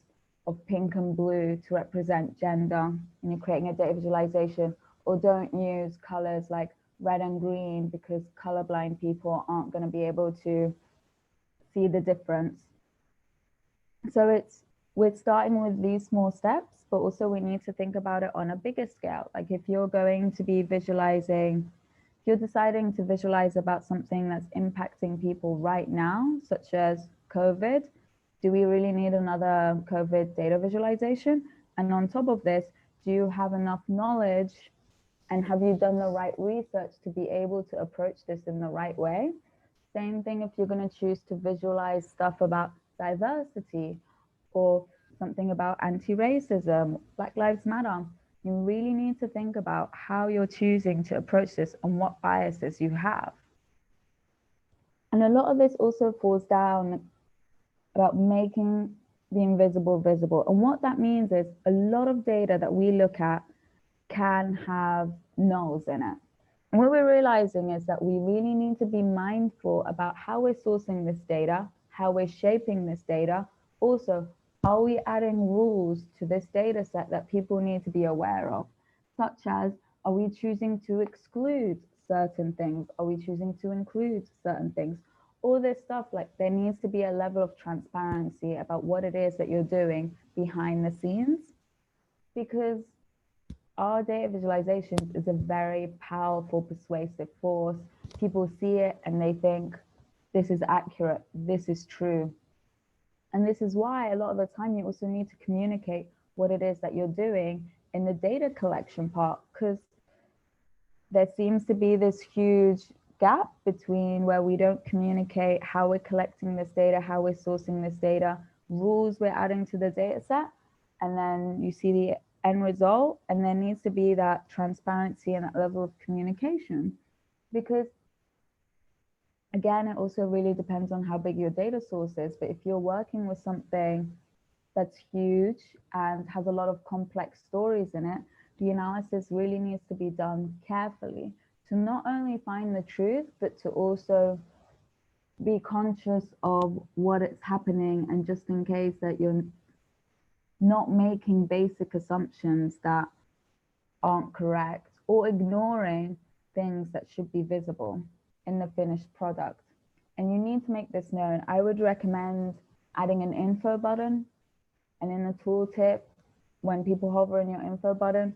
of pink and blue to represent gender when you're creating a data visualization, or don't use colors like red and green because colorblind people aren't going to be able to see the difference. So we're starting with these small steps, but also we need to think about it on a bigger scale. Like, if you're going to be visualizing, if you're deciding to visualize about something that's impacting people right now, such as COVID, do we really need another COVID data visualization? And on top of this, do you have enough knowledge and have you done the right research to be able to approach this in the right way? Same thing if you're going to choose to visualize stuff about diversity or something about anti-racism, Black Lives Matter. You really need to think about how you're choosing to approach this and what biases you have. And a lot of this also falls down about making the invisible visible. And what that means is a lot of data that we look at can have nulls in it. And what we're realizing is that we really need to be mindful about how we're sourcing this data, how we're shaping this data. Also, are we adding rules to this data set that people need to be aware of? Such as, are we choosing to exclude certain things? Are we choosing to include certain things? All this stuff, like, there needs to be a level of transparency about what it is that you're doing behind the scenes, because our data visualizations is a very powerful, persuasive force. People see it and they think, this is accurate, this is true. And this is why a lot of the time you also need to communicate what it is that you're doing in the data collection part, because there seems to be this huge gap between where we don't communicate how we're collecting this data, how we're sourcing this data, rules we're adding to the data set, and then you see the end result, and there needs to be that transparency and that level of communication. Because Again, it also really depends on how big your data source is, but if you're working with something that's huge and has a lot of complex stories in it, the analysis really needs to be done carefully to not only find the truth, but to also be conscious of what is happening, and just in case that you're not making basic assumptions that aren't correct, or ignoring things that should be visible in the finished product. And you need to make this known. I would recommend adding an info button, and in the tooltip, when people hover on your info button,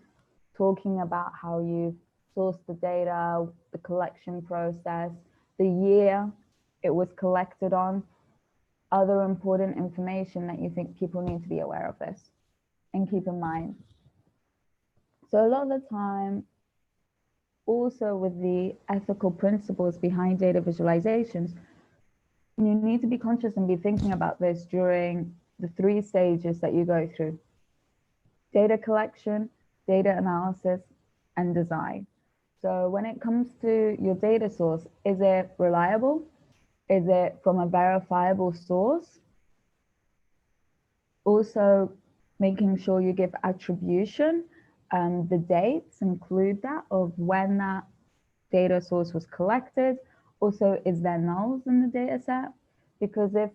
talking about how you source the data, the collection process, the year it was collected on, other important information that you think people need to be aware of this and keep in mind. So a lot of the time, also with the ethical principles behind data visualizations, you need to be conscious and be thinking about this during the 3 stages that you go through: data collection, data analysis, and design. So when it comes to your data source, is it reliable? Is it from a verifiable source? Also, making sure you give attribution, the dates, include that of when that data source was collected. Also, is there nulls in the data set? Because if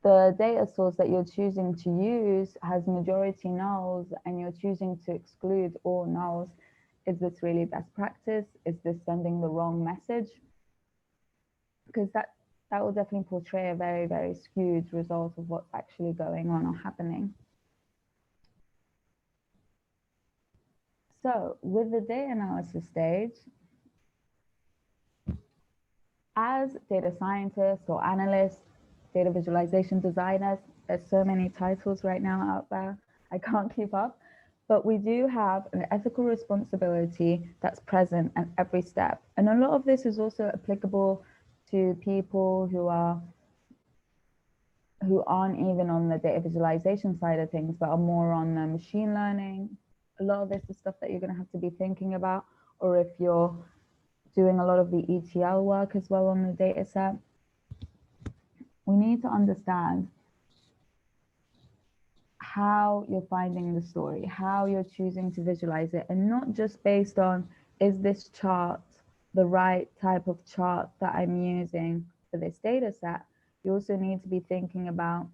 the data source that you're choosing to use has majority nulls and you're choosing to exclude all nulls, is this really best practice? Is this sending the wrong message? Because that will definitely portray a very, very skewed result of what's actually going on or happening. So with the data analysis stage, as data scientists or analysts, data visualization designers, there's so many titles right now out there, I can't keep up, but we do have an ethical responsibility that's present at every step. And a lot of this is also applicable to people who aren't even on the data visualization side of things, but are more on the machine learning. A lot of this is stuff that you're going to have to be thinking about, or if you're doing a lot of the ETL work as well on the data set, we need to understand how you're finding the story, how you're choosing to visualize it, and not just based on, is this chart the right type of chart that I'm using for this data set? You also need to be thinking about,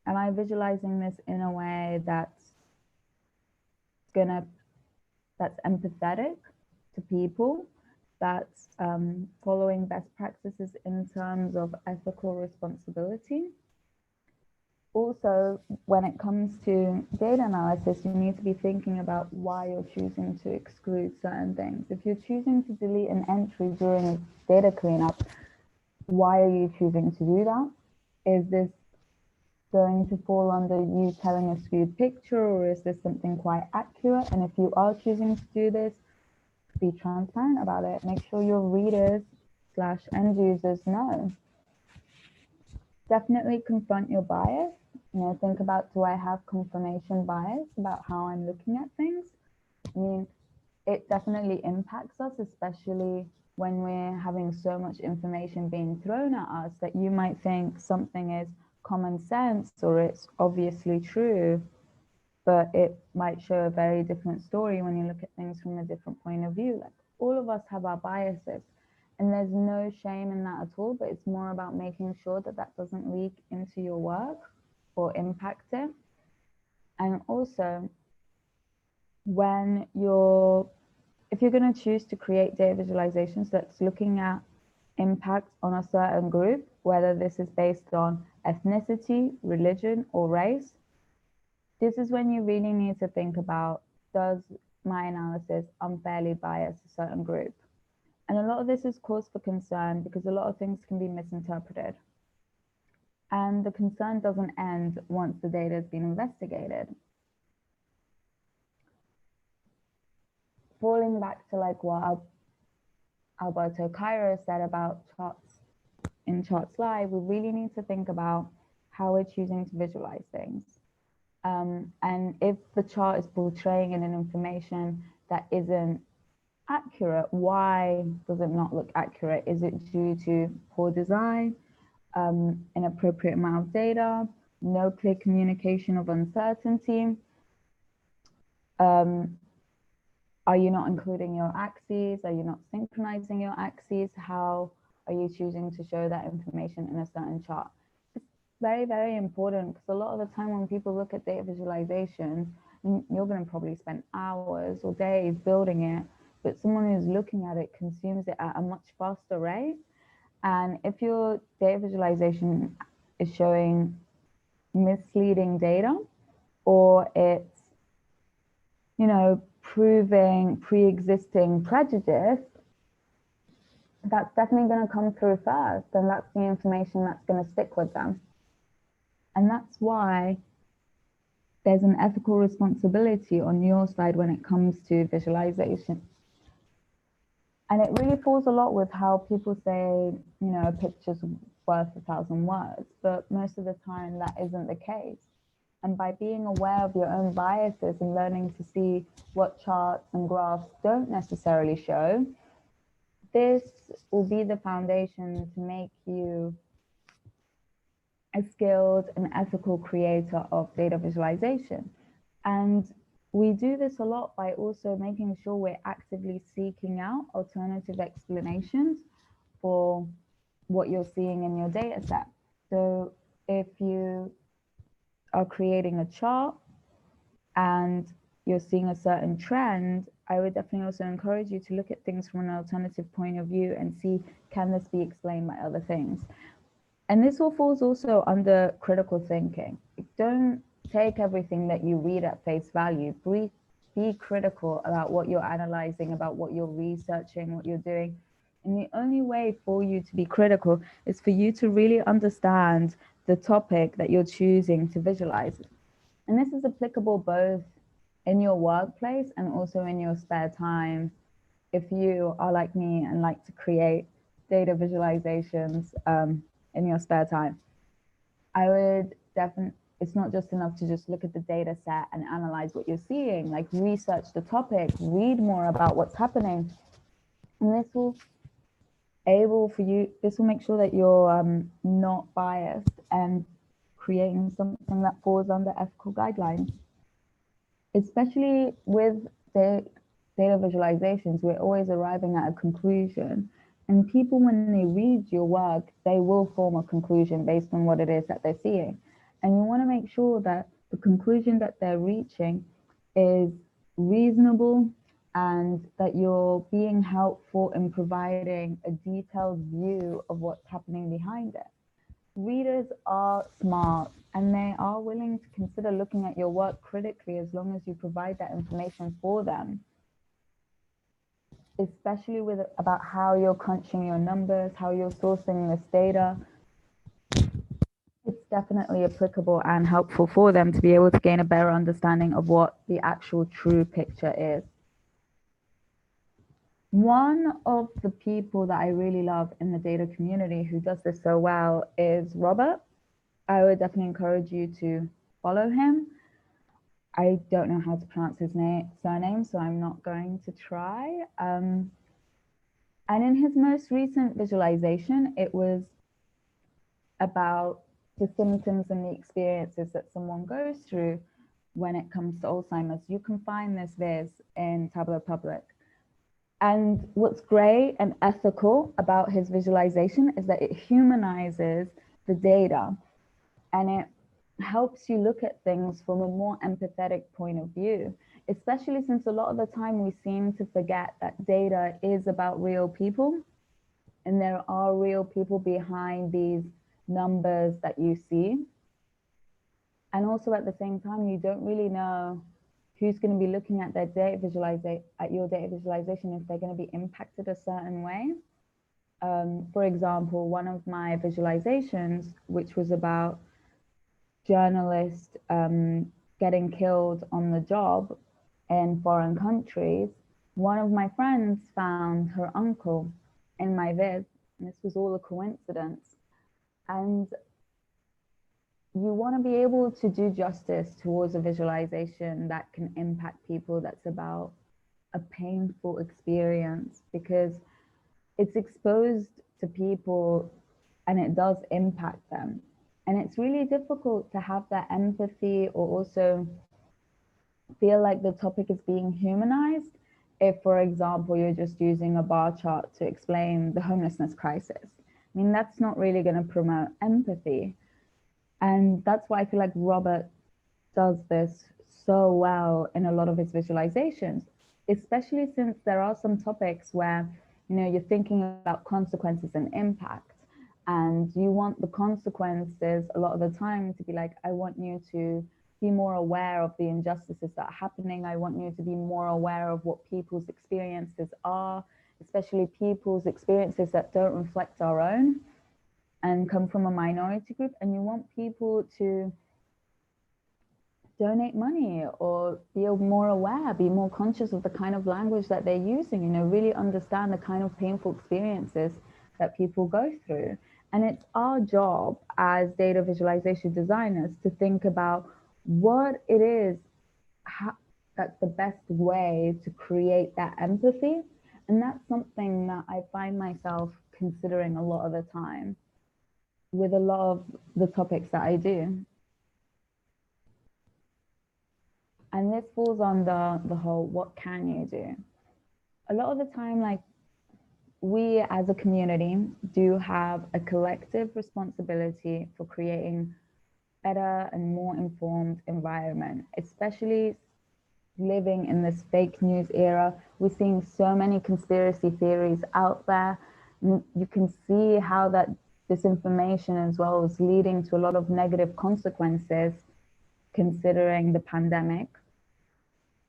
am I visualizing this in a way that's empathetic to people, that's following best practices in terms of ethical responsibility? Also, when it comes to data analysis, you need to be thinking about why you're choosing to exclude certain things. If you're choosing to delete an entry during a data cleanup, why are you choosing to do that? Is this going to fall under you telling a skewed picture, or is this something quite accurate? And if you are choosing to do this, be transparent about it. Make sure your readers / end users know. Definitely confront your bias. You know, think about, do I have confirmation bias about how I'm looking at things? I mean, it definitely impacts us, especially when we're having so much information being thrown at us that you might think something is common sense or it's obviously true, but it might show a very different story when you look at things from a different point of view. Like, all of us have our biases, and there's no shame in that at all, but it's more about making sure that that doesn't leak into your work or impact it. And also, if you're going to choose to create data visualizations that's looking at impact on a certain group, whether this is based on ethnicity, religion, or race, this is when you really need to think about, does my analysis unfairly bias a certain group? And a lot of this is cause for concern because a lot of things can be misinterpreted. And the concern doesn't end once the data has been investigated. Falling back to like what Alberto Cairo said about charts in Charts Live, we really need to think about how we're choosing to visualize things. And if the chart is portraying an information that isn't accurate. Why does it not look accurate? Is it due to poor design, inappropriate amount of data, no clear communication of uncertainty? Are you not including your axes? Are you not synchronizing your axes? How are you choosing to show that information in a certain chart? It's very, very important, because a lot of the time when people look at data visualizations, you're going to probably spend hours or days building it, but someone who's looking at it consumes it at a much faster rate. And if your data visualization is showing misleading data, or it's, you know, proving pre-existing prejudice, that's definitely going to come through first, and that's the information that's going to stick with them. And that's why there's an ethical responsibility on your side when it comes to visualization. And it really falls a lot with how people say, you know, a picture's worth 1,000 words, but most of the time that isn't the case. And by being aware of your own biases and learning to see what charts and graphs don't necessarily show, this will be the foundation to make you a skilled and ethical creator of data visualization. And we do this a lot by also making sure we're actively seeking out alternative explanations for what you're seeing in your data set. So if you are creating a chart and you're seeing a certain trend, I would definitely also encourage you to look at things from an alternative point of view and see, can this be explained by other things? And this all falls also under critical thinking. Don't take everything that you read at face value. Be critical about what you're analyzing, about what you're researching, what you're doing. And the only way for you to be critical is for you to really understand the topic that you're choosing to visualize. And this is applicable both in your workplace and also in your spare time. If you are like me and like to create data visualizations in your spare time, I would definitely, it's not just enough to just look at the data set and analyze what you're seeing, like research the topic, read more about what's happening. And this will make sure that you're not biased and creating something that falls under ethical guidelines. Especially with data visualizations, we're always arriving at a conclusion. And people, when they read your work, they will form a conclusion based on what it is that they're seeing. And you want to make sure that the conclusion that they're reaching is reasonable and that you're being helpful in providing a detailed view of what's happening behind it. Readers are smart and they are willing to consider looking at your work critically as long as you provide that information for them, especially about how you're crunching your numbers, how you're sourcing this data. It's definitely applicable and helpful for them to be able to gain a better understanding of what the actual true picture is. One of the people that I really love in the data community who does this so well is Robert. I would definitely encourage you to follow him. I don't know how to pronounce his surname, so I'm not going to try. And in his most recent visualization, it was about the symptoms and the experiences that someone goes through when it comes to Alzheimer's. You can find this viz in Tableau Public. And what's great and ethical about his visualization is that it humanizes the data and it helps you look at things from a more empathetic point of view, especially since a lot of the time we seem to forget that data is about real people and there are real people behind these numbers that you see. And also at the same time, you don't really know who's going to be looking at their data your data visualization, if they're going to be impacted a certain way. For example, one of my visualizations, which was about journalists getting killed on the job in foreign countries, one of my friends found her uncle in my viz, and this was all a coincidence. And you want to be able to do justice towards a visualization that can impact people, that's about a painful experience because it's exposed to people and it does impact them. And it's really difficult to have that empathy or also feel like the topic is being humanized if, for example, you're just using a bar chart to explain the homelessness crisis. I mean, that's not really going to promote empathy. And that's why I feel like Robert does this so well in a lot of his visualizations, especially since there are some topics where, you know, you're thinking about consequences and impact, and you want the consequences a lot of the time to be like, I want you to be more aware of the injustices that are happening. I want you to be more aware of what people's experiences are, especially people's experiences that don't reflect our own and come from a minority group. And you want people to donate money or be more aware, be more conscious of the kind of language that they're using, you know, really understand the kind of painful experiences that people go through. And it's our job as data visualization designers to think about what it is, that's the best way to create that empathy. And that's something that I find myself considering a lot of the time with a lot of the topics that I do. And this falls under the whole, what can you do? A lot of the time, like, we as a community do have a collective responsibility for creating better and more informed environment, especially living in this fake news era. We're seeing so many conspiracy theories out there. You can see how that disinformation as well is leading to a lot of negative consequences considering the pandemic.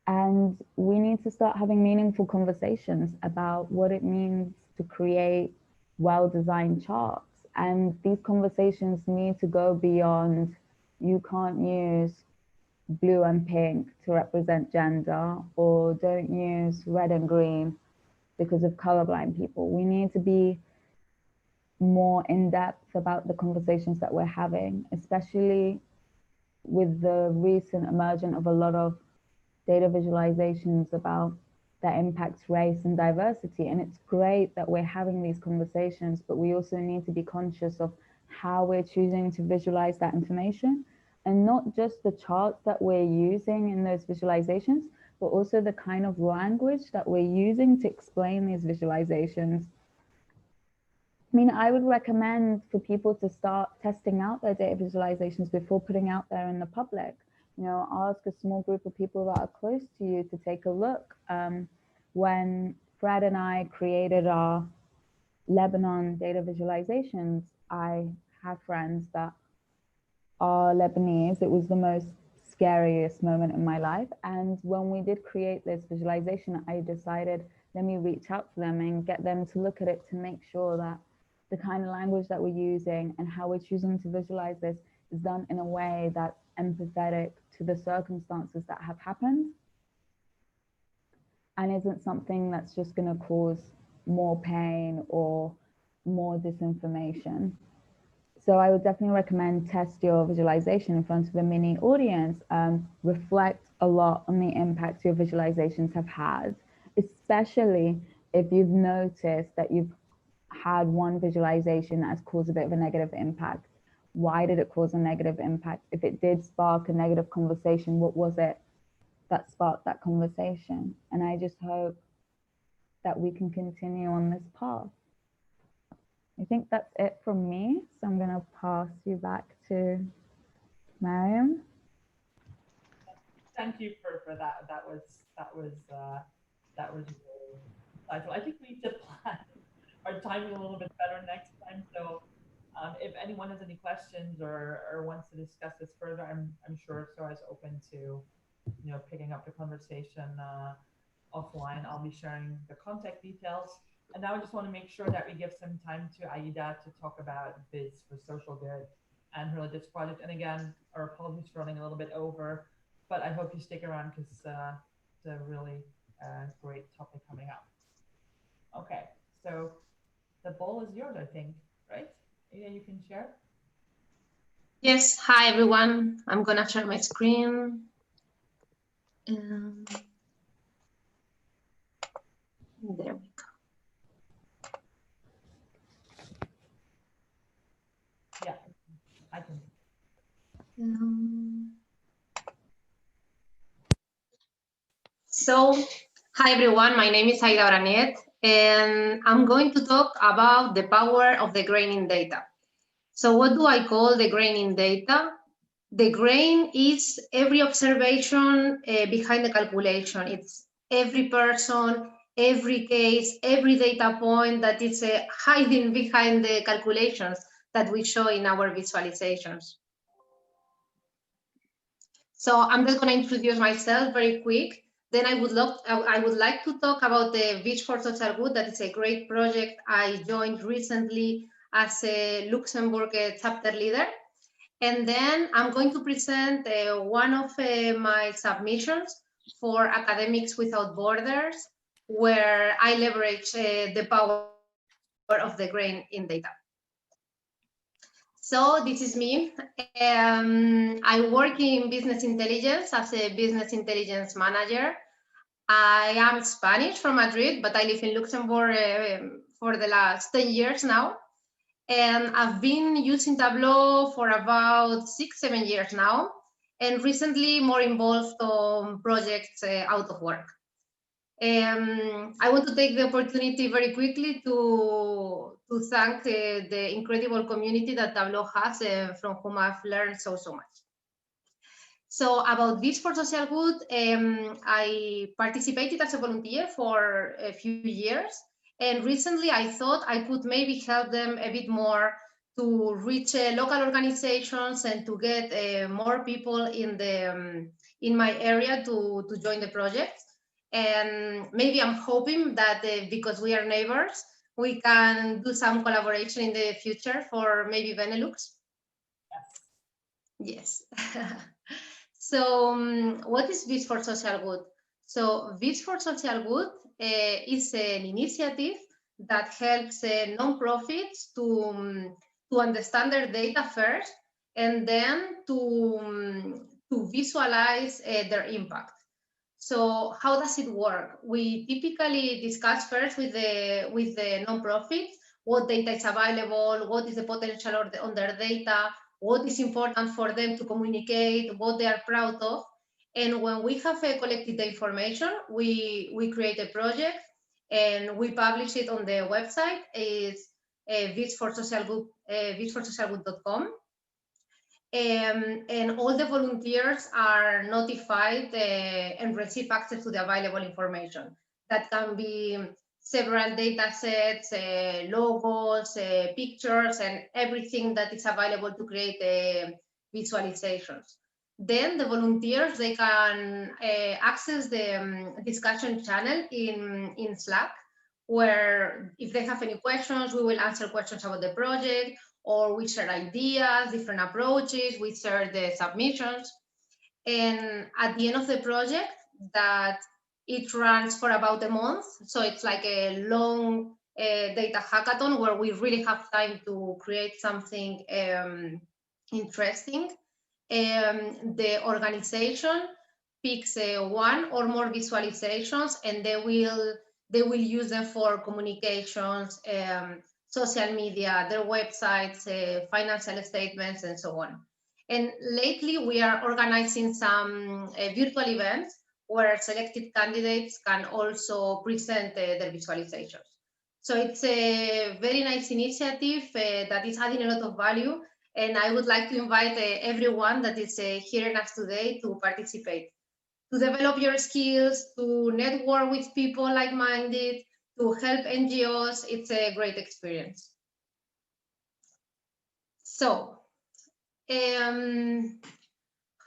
And we need to start having meaningful conversations about what it means to create well-designed charts. And these conversations need to go beyond, you can't use blue and pink to represent gender, or don't use red and green because of colorblind people. We need to be more in-depth about the conversations that we're having, especially with the recent emergence of a lot of data visualizations about that impacts race and diversity. And it's great that we're having these conversations, but we also need to be conscious of how we're choosing to visualize that information, and not just the charts that we're using in those visualizations, but also the kind of language that we're using to explain these visualizations. I mean, I would recommend for people to start testing out their data visualizations before putting out there in the public. You know, ask a small group of people that are close to you to take a look. When Fred and I created our Lebanon data visualizations, I have friends that are Lebanese. It was the most scariest moment in my life. And when we did create this visualization, I decided, let me reach out to them and get them to look at it to make sure that the kind of language that we're using and how we're choosing to visualize this is done in a way that's empathetic to the circumstances that have happened and isn't something that's just going to cause more pain or more disinformation. So I would definitely recommend test your visualization in front of a mini audience. Reflect a lot on the impact your visualizations have had, especially if you've noticed that you've had one visualization that has caused a bit of a negative impact. Why did it cause a negative impact? If it did spark a negative conversation, what was it that sparked that conversation? And I just hope that we can continue on this path. I think that's it from me. So I'm going to pass you back to Mariam. Thank you for that. That was really insightful. I think we need to plan our timing a little bit better next time. So if anyone has any questions or wants to discuss this further, I'm sure Soha is open to, you know, picking up the conversation offline. I'll be sharing the contact details. And now I just want to make sure that we give some time to Aida to talk about Biz for Social Good and her religious project. And again, our apologies for running a little bit over, but I hope you stick around because it's a really great topic coming up. Okay, so the ball is yours, I think, right? Aida, you can share. Yes, hi everyone. I'm gonna share my screen. There we go. Yeah, I can. So, hi everyone, my name is Aida Horaniet, and I'm going to talk about the power of the grain in data. So what do I call the grain in data? The grain is every observation behind the calculation. It's every person, every case, every data point that is hiding behind the calculations that we show in our visualizations. So I'm just going to introduce myself very quick. Then I would like to talk about the Beach for Social Good. That is a great project I joined recently as a Luxembourg chapter leader. And then I'm going to present one of my submissions for Academics Without Borders, where I leverage the power of the grain in data. So this is me. I work in business intelligence as a business intelligence manager. I am Spanish from Madrid, but I live in Luxembourg for the last 10 years now. And I've been using Tableau for about 6-7 years now, and recently more involved on projects out of work. I want to take the opportunity very quickly to thank the incredible community that Tableau has, from whom I've learned so much. So about Beach for Social Good, I participated as a volunteer for a few years, and recently I thought I could maybe help them a bit more to reach local organizations and to get more people in my area to join the project. And maybe I'm hoping that because we are neighbors, we can do some collaboration in the future for maybe Benelux. Yes. So what is Beach for Social Good? So Beach for Social Good is an initiative that helps non-profits to understand their data first, and then to visualize their impact. So how does it work? We typically discuss first with the non-profits what data is available, what is the potential on their data, what is important for them to communicate, what they are proud of. And when we have collected the information, we create a project and we publish it on the website. It's beachforsocialgood.com. And all the volunteers are notified and receive access to the available information. That can be several data sets, logos, pictures, and everything that is available to create visualizations. Then the volunteers, they can access the discussion channel in Slack, where if they have any questions, we will answer questions about the project, or we share ideas, different approaches, we share the submissions. And at the end of the project, that it runs for about a month, so it's like a long data hackathon where we really have time to create something interesting. The organization picks one or more visualizations, and they will use them for communications, social media, their websites, financial statements, and so on. And lately, we are organizing some virtual events where selected candidates can also present their visualizations. So it's a very nice initiative that is adding a lot of value. And I would like to invite everyone that is hearing us today to participate, to develop your skills, to network with people like-minded, to help NGOs. It's a great experience. So,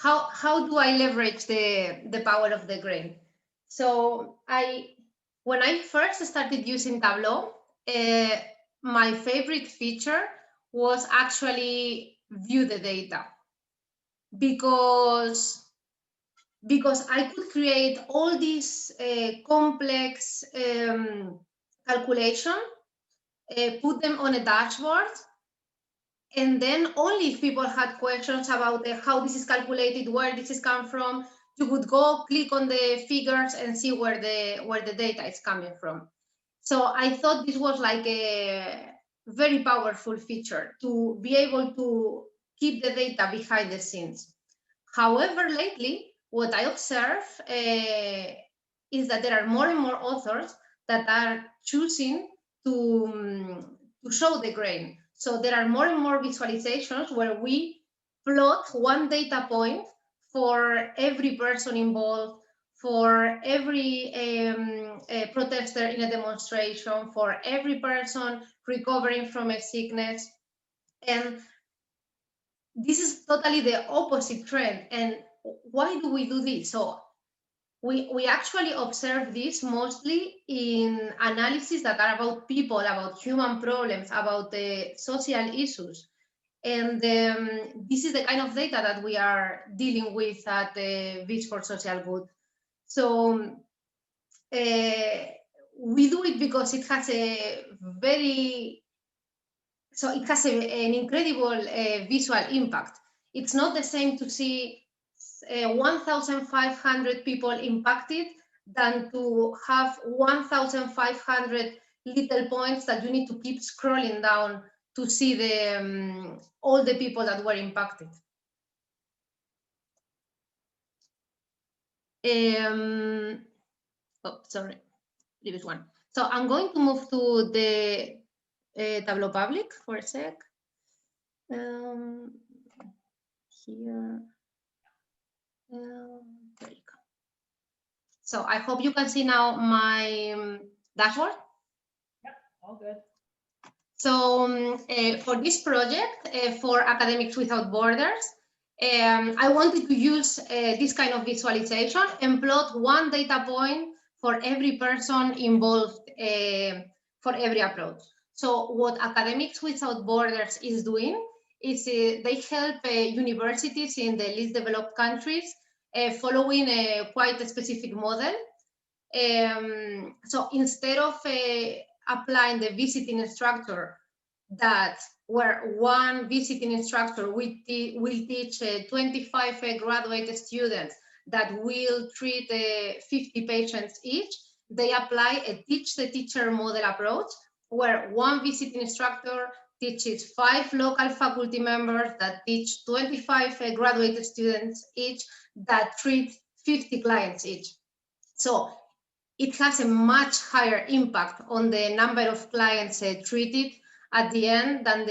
how do I leverage the power of the grain? So when I first started using Tableau, my favorite feature was actually view the data, because I could create all these complex calculation, put them on a dashboard, and then only if people had questions about how this is calculated, where this is come from, you would go click on the figures and see where the data is coming from. So I thought this was like a very powerful feature to be able to keep the data behind the scenes. However, lately, what I observe is that there are more and more authors that are choosing to show the grain. So there are more and more visualizations where we plot one data point for every person involved, for every protester in a demonstration, for every person recovering from a sickness. And this is totally the opposite trend. And why do we do this? So we actually observe this mostly in analysis that are about people, about human problems, about the social issues. And this is the kind of data that we are dealing with at the Beach for Social Good. So we do it because it has a an incredible visual impact. It's not the same to see 1,500 people impacted than to have 1,500 little points that you need to keep scrolling down to see the all the people that were impacted. Oh, sorry, previous one. So I'm going to move to the Tableau Public for a sec. Here. There you go. So I hope you can see now my dashboard. Yep, all good. So for this project, for Academics Without Borders, I wanted to use this kind of visualization and plot one data point for every person involved for every approach. So what Academics Without Borders is doing is they help universities in the least developed countries following a quite a specific model. So instead of applying the visiting instructor that where one visiting instructor will teach 25 graduate students that will treat 50 patients each, they apply a teach the teacher model approach where one visiting instructor teaches 5 local faculty members that teach 25 graduate students each that treat 50 clients each. So it has a much higher impact on the number of clients treated at the end than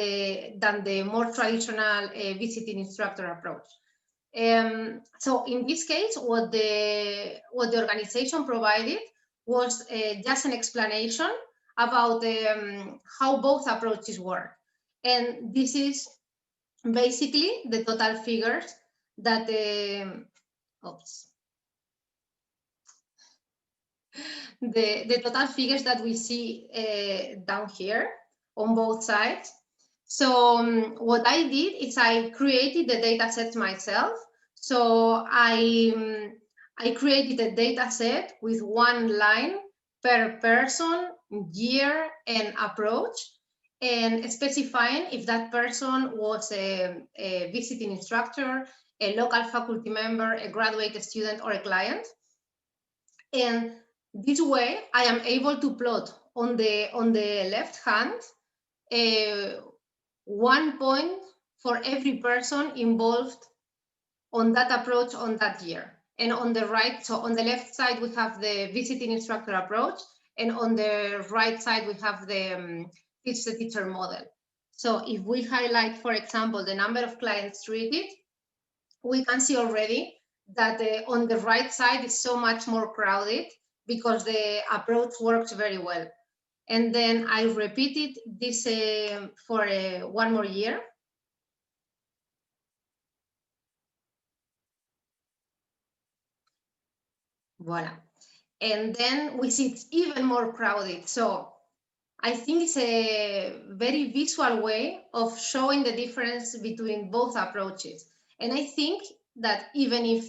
the more traditional visiting instructor approach. So in this case, what the organization provided was just an explanation about how both approaches work. And this is basically the total figures that the total figures that we see down here on both sides. So what I did is I created the data sets myself. So I created a data set with one line per person, year, and approach, and specifying if that person was a visiting instructor, a local faculty member, a graduate student, or a client. And this way, I am able to plot on the left hand 1 point for every person involved on that approach on that year. And on the right, so on the left side, we have the visiting instructor approach, and on the right side, we have the teach the teacher model. So if we highlight, for example, the number of clients treated, we can see already that on the right side is so much more crowded because the approach works very well. And then I repeated this for one more year. Voila. And then we see it's even more crowded. So I think it's a very visual way of showing the difference between both approaches. And I think that even if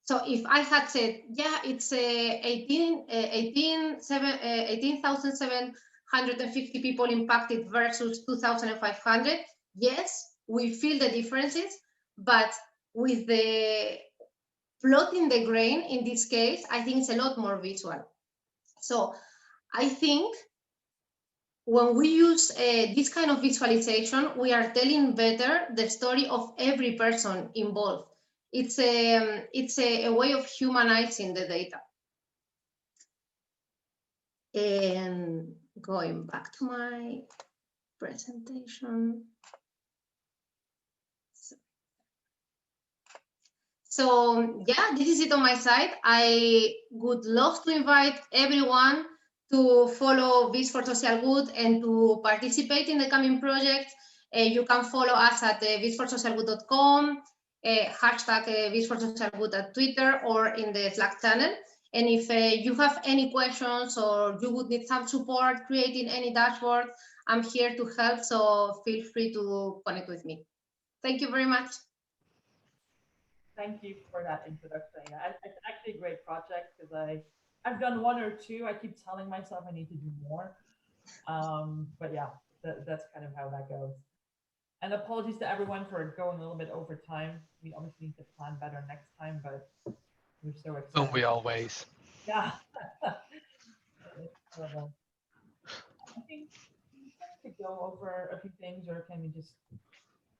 I had said, yeah, it's 18,750 people impacted versus 2,500, yes, we feel the differences, but with the plotting the grain in this case, I think it's a lot more visual. So I think when we use this kind of visualization, we are telling better the story of every person involved. It's a way of humanizing the data. And going back to my presentation. So yeah, this is it on my side. I would love to invite everyone to follow Vis for Social Good and to participate in the coming project. You can follow us at visforsocialgood.com, hashtag Vis for Social Good at Twitter or in the Slack channel. And if you have any questions or you would need some support creating any dashboard, I'm here to help, so feel free to connect with me. Thank you very much. Thank you for that introduction. Yeah, it's actually a great project because I've done one or two. I keep telling myself I need to do more. But yeah, that's kind of how that goes. And apologies to everyone for going a little bit over time. We obviously need to plan better next time, but we're so excited. Don't we always? Yeah. It's horrible. I think we could go over a few things, or can we just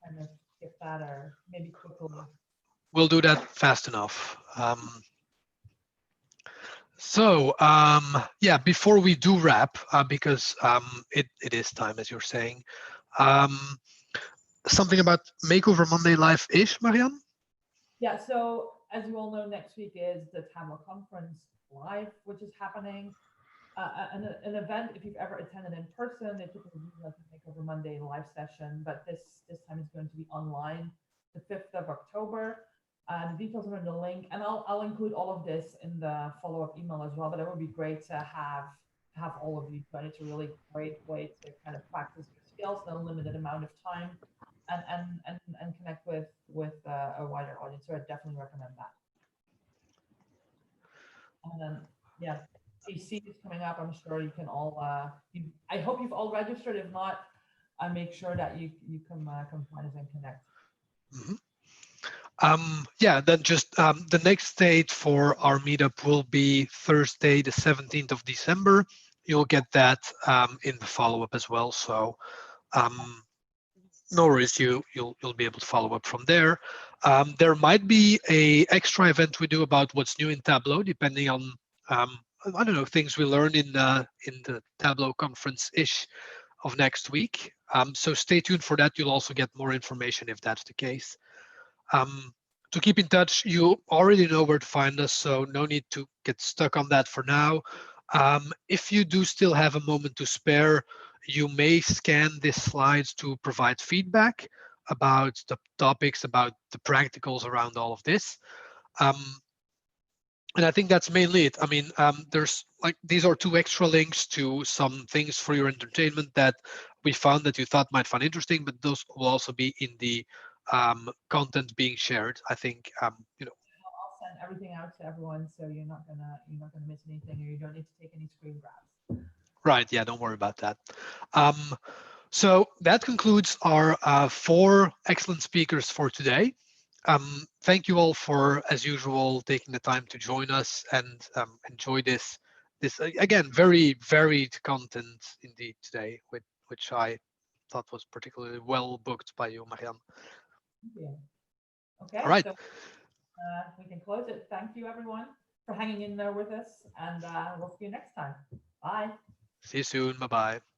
kind of skip that, or maybe quickly? We'll do that fast enough. Yeah, before we do wrap, because it is time, as you're saying, something about Makeover Monday Live-ish, Marianne? Yeah, so as you all know, next week is the Tableau Conference Live, which is happening. An event, if you've ever attended in person, it typically is like a Makeover Monday live session, but this time it's going to be online, the 5th of October. The details are in the link, and I'll include all of this in the follow-up email as well. But it would be great to have all of you join. It's a really great way to kind of practice your skills in a limited amount of time, and connect with a wider audience. So I definitely recommend that. And then yeah, AC is coming up. I'm sure you can all. I hope you've all registered. If not, I make sure that you come find us and connect. Mm-hmm. Yeah, then just the next date for our meetup will be Thursday, the 17th of December. You'll get that in the follow-up as well. So no worries, you'll be able to follow up from there. There might be a extra event we do about what's new in Tableau, depending on I don't know, things we learn in the Tableau conference-ish of next week. So stay tuned for that. You'll also get more information if that's the case. To keep in touch, you already know where to find us, so no need to get stuck on that for now. If you do still have a moment to spare, you may scan these slides to provide feedback about the topics, about the practicals around all of this. And I think that's mainly it. I mean, there's like, these are 2 extra links to some things for your entertainment that we found that you thought might find interesting, but those will also be in the content being shared. I think, you know, I'll send everything out to everyone, so you're not gonna miss anything, or you don't need to take any screen grabs. Right. Yeah. Don't worry about that. So that concludes our 4 excellent speakers for today. Thank you all for, as usual, taking the time to join us and enjoy this again, very varied content indeed today, which I thought was particularly well booked by you, Marianne. Yeah. Okay. All right. So, we can close it. Thank you, everyone, for hanging in there with us, and we'll see you next time. Bye. See you soon. Bye-bye.